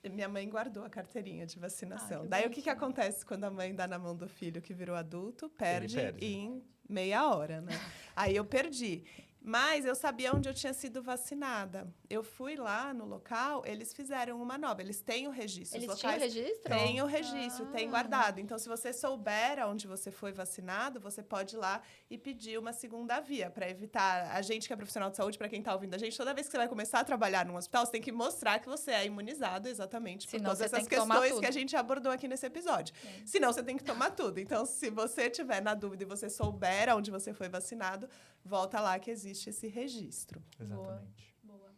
minha mãe guardou a carteirinha de vacinação. Daí, o que acontece quando a mãe dá na mão do filho que virou adulto? Perde. Em meia hora, né? Aí eu perdi. Mas eu sabia onde eu tinha sido vacinada. Eu fui lá no local, eles fizeram uma nova. Eles têm o registro. Eles tinham o registro? Tem o registro, tem guardado. Então, se você souber onde você foi vacinado, você pode ir lá e pedir uma segunda via, para evitar... A gente que é profissional de saúde, para quem está ouvindo a gente, toda vez que você vai começar a trabalhar num hospital, você tem que mostrar que você é imunizado exatamente por todas essas questões que a gente abordou aqui nesse episódio. Senão, você tem que tomar tudo. Então, se você tiver na dúvida e você souber onde você foi vacinado, volta lá que existe esse registro. Exatamente. Boa.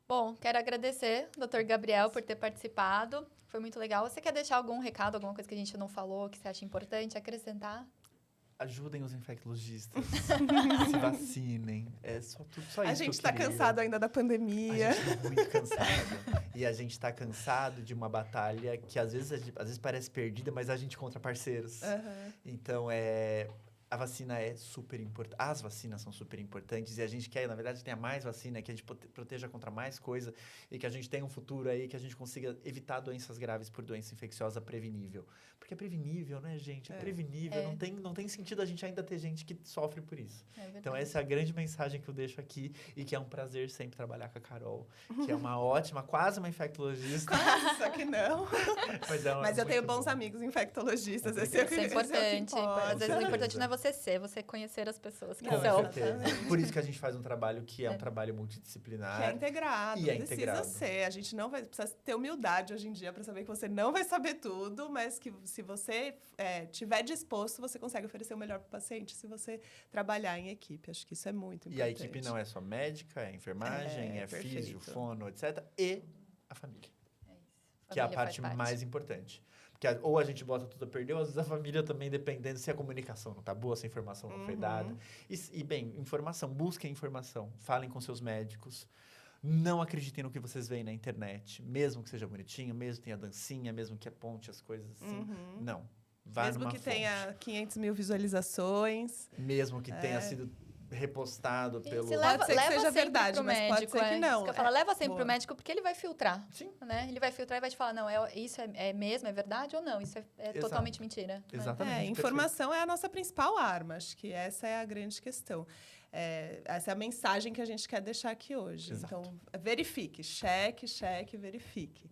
Bom, quero agradecer, Dr. Gabriel, por ter participado. Foi muito legal. Você quer deixar algum recado, alguma coisa que a gente não falou, que você acha importante acrescentar? Ajudem os infectologistas. Se vacinem. É só isso. A gente está cansado ainda da pandemia. A gente está muito cansado. E a gente está cansado de uma batalha que às vezes parece perdida, mas a gente contra parceiros. Então, A vacina é super importante. As vacinas são super importantes e a gente quer, na verdade, tenha mais vacina, que a gente proteja contra mais coisa e que a gente tenha um futuro aí que a gente consiga evitar doenças graves por doença infecciosa prevenível. Porque é prevenível, né, gente? É prevenível. Não tem sentido a gente ainda ter gente que sofre por isso. Então, essa é a grande mensagem que eu deixo aqui e que é um prazer sempre trabalhar com a Carol, que é uma ótima, quase uma infectologista. Quase, só que não. Mas eu tenho bons amigos infectologistas. Isso é importante. Às vezes o importante não é você ser, você conhecer as pessoas que Com são. certeza. Por isso que a gente faz um trabalho que é um trabalho multidisciplinar. Que é integrado. E é precisa integrado. ser. A gente não vai... Precisa ter humildade hoje em dia para saber que você não vai saber tudo, mas que se você tiver disposto, você consegue oferecer o melhor para o paciente se você trabalhar em equipe. Acho que isso é muito importante. E a equipe não é só médica, é enfermagem, é físio, fono, etc. E a família. Que é a parte mais importante. Porque ou a gente bota tudo a perder, ou às vezes a família também, dependendo se a comunicação não tá boa, se a informação não foi dada. E bem, informação, busquem informação. Falem com seus médicos. Não acreditem no que vocês veem na internet. Mesmo que seja bonitinho, mesmo que tenha dancinha, mesmo que aponte as coisas assim. Não. Vá mesmo numa que fonte. tenha 500 mil visualizações. Mesmo que tenha sido repostado pelo... Pode ser que seja verdade, mas pode ser que não. Isso que eu falo, leva sempre pro médico, porque ele vai filtrar. Sim. Né? Ele vai filtrar e vai te falar, não, isso é mesmo, é verdade ou não? Isso é totalmente mentira. Exatamente. Informação é a nossa principal arma. Acho que essa é a grande questão. Essa é a mensagem que a gente quer deixar aqui hoje. Exato. Então, verifique. Cheque, verifique.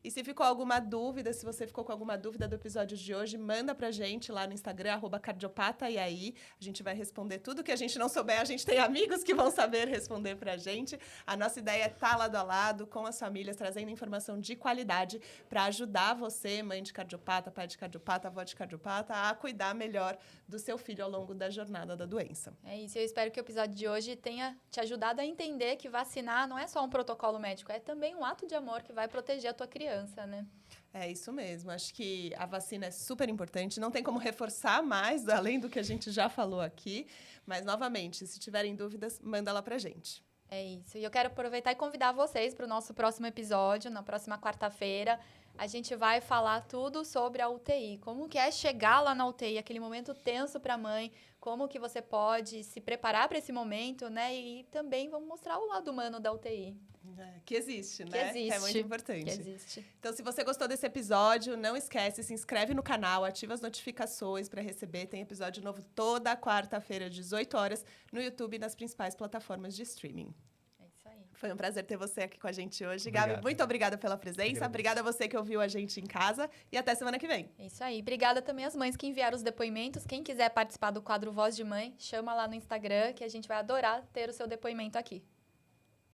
E se ficou alguma dúvida, se você ficou com alguma dúvida do episódio de hoje, manda pra gente lá no Instagram, @cardiopata, e aí a gente vai responder tudo que a gente não souber. A gente tem amigos que vão saber responder pra gente. A nossa ideia é estar lado a lado com as famílias, trazendo informação de qualidade para ajudar você, mãe de cardiopata, pai de cardiopata, avó de cardiopata, a cuidar melhor do seu filho ao longo da jornada da doença. É isso, eu espero que o episódio de hoje tenha te ajudado a entender que vacinar não é só um protocolo médico, é também um ato de amor que vai proteger a tua criança, né? É isso mesmo. Acho que a vacina é super importante. Não tem como reforçar mais, além do que a gente já falou aqui. Mas, novamente, se tiverem dúvidas, manda lá pra gente. É isso. E eu quero aproveitar e convidar vocês para o nosso próximo episódio, na próxima quarta-feira. A gente vai falar tudo sobre a UTI. Como que é chegar lá na UTI, aquele momento tenso para a mãe. Como que você pode se preparar para esse momento, né? E também vamos mostrar o lado humano da UTI. Que existe, né? Que existe. Que é muito importante. Que existe. Então, se você gostou desse episódio, não esquece, se inscreve no canal, ativa as notificações para receber. Tem episódio novo toda quarta-feira, às 18 horas, no YouTube e nas principais plataformas de streaming. É isso aí. Foi um prazer ter você aqui com a gente hoje. Obrigado. Gabi, muito obrigada pela presença. Obrigada a você que ouviu a gente em casa. E até semana que vem. É isso aí. Obrigada também às mães que enviaram os depoimentos. Quem quiser participar do quadro Voz de Mãe, chama lá no Instagram, que a gente vai adorar ter o seu depoimento aqui.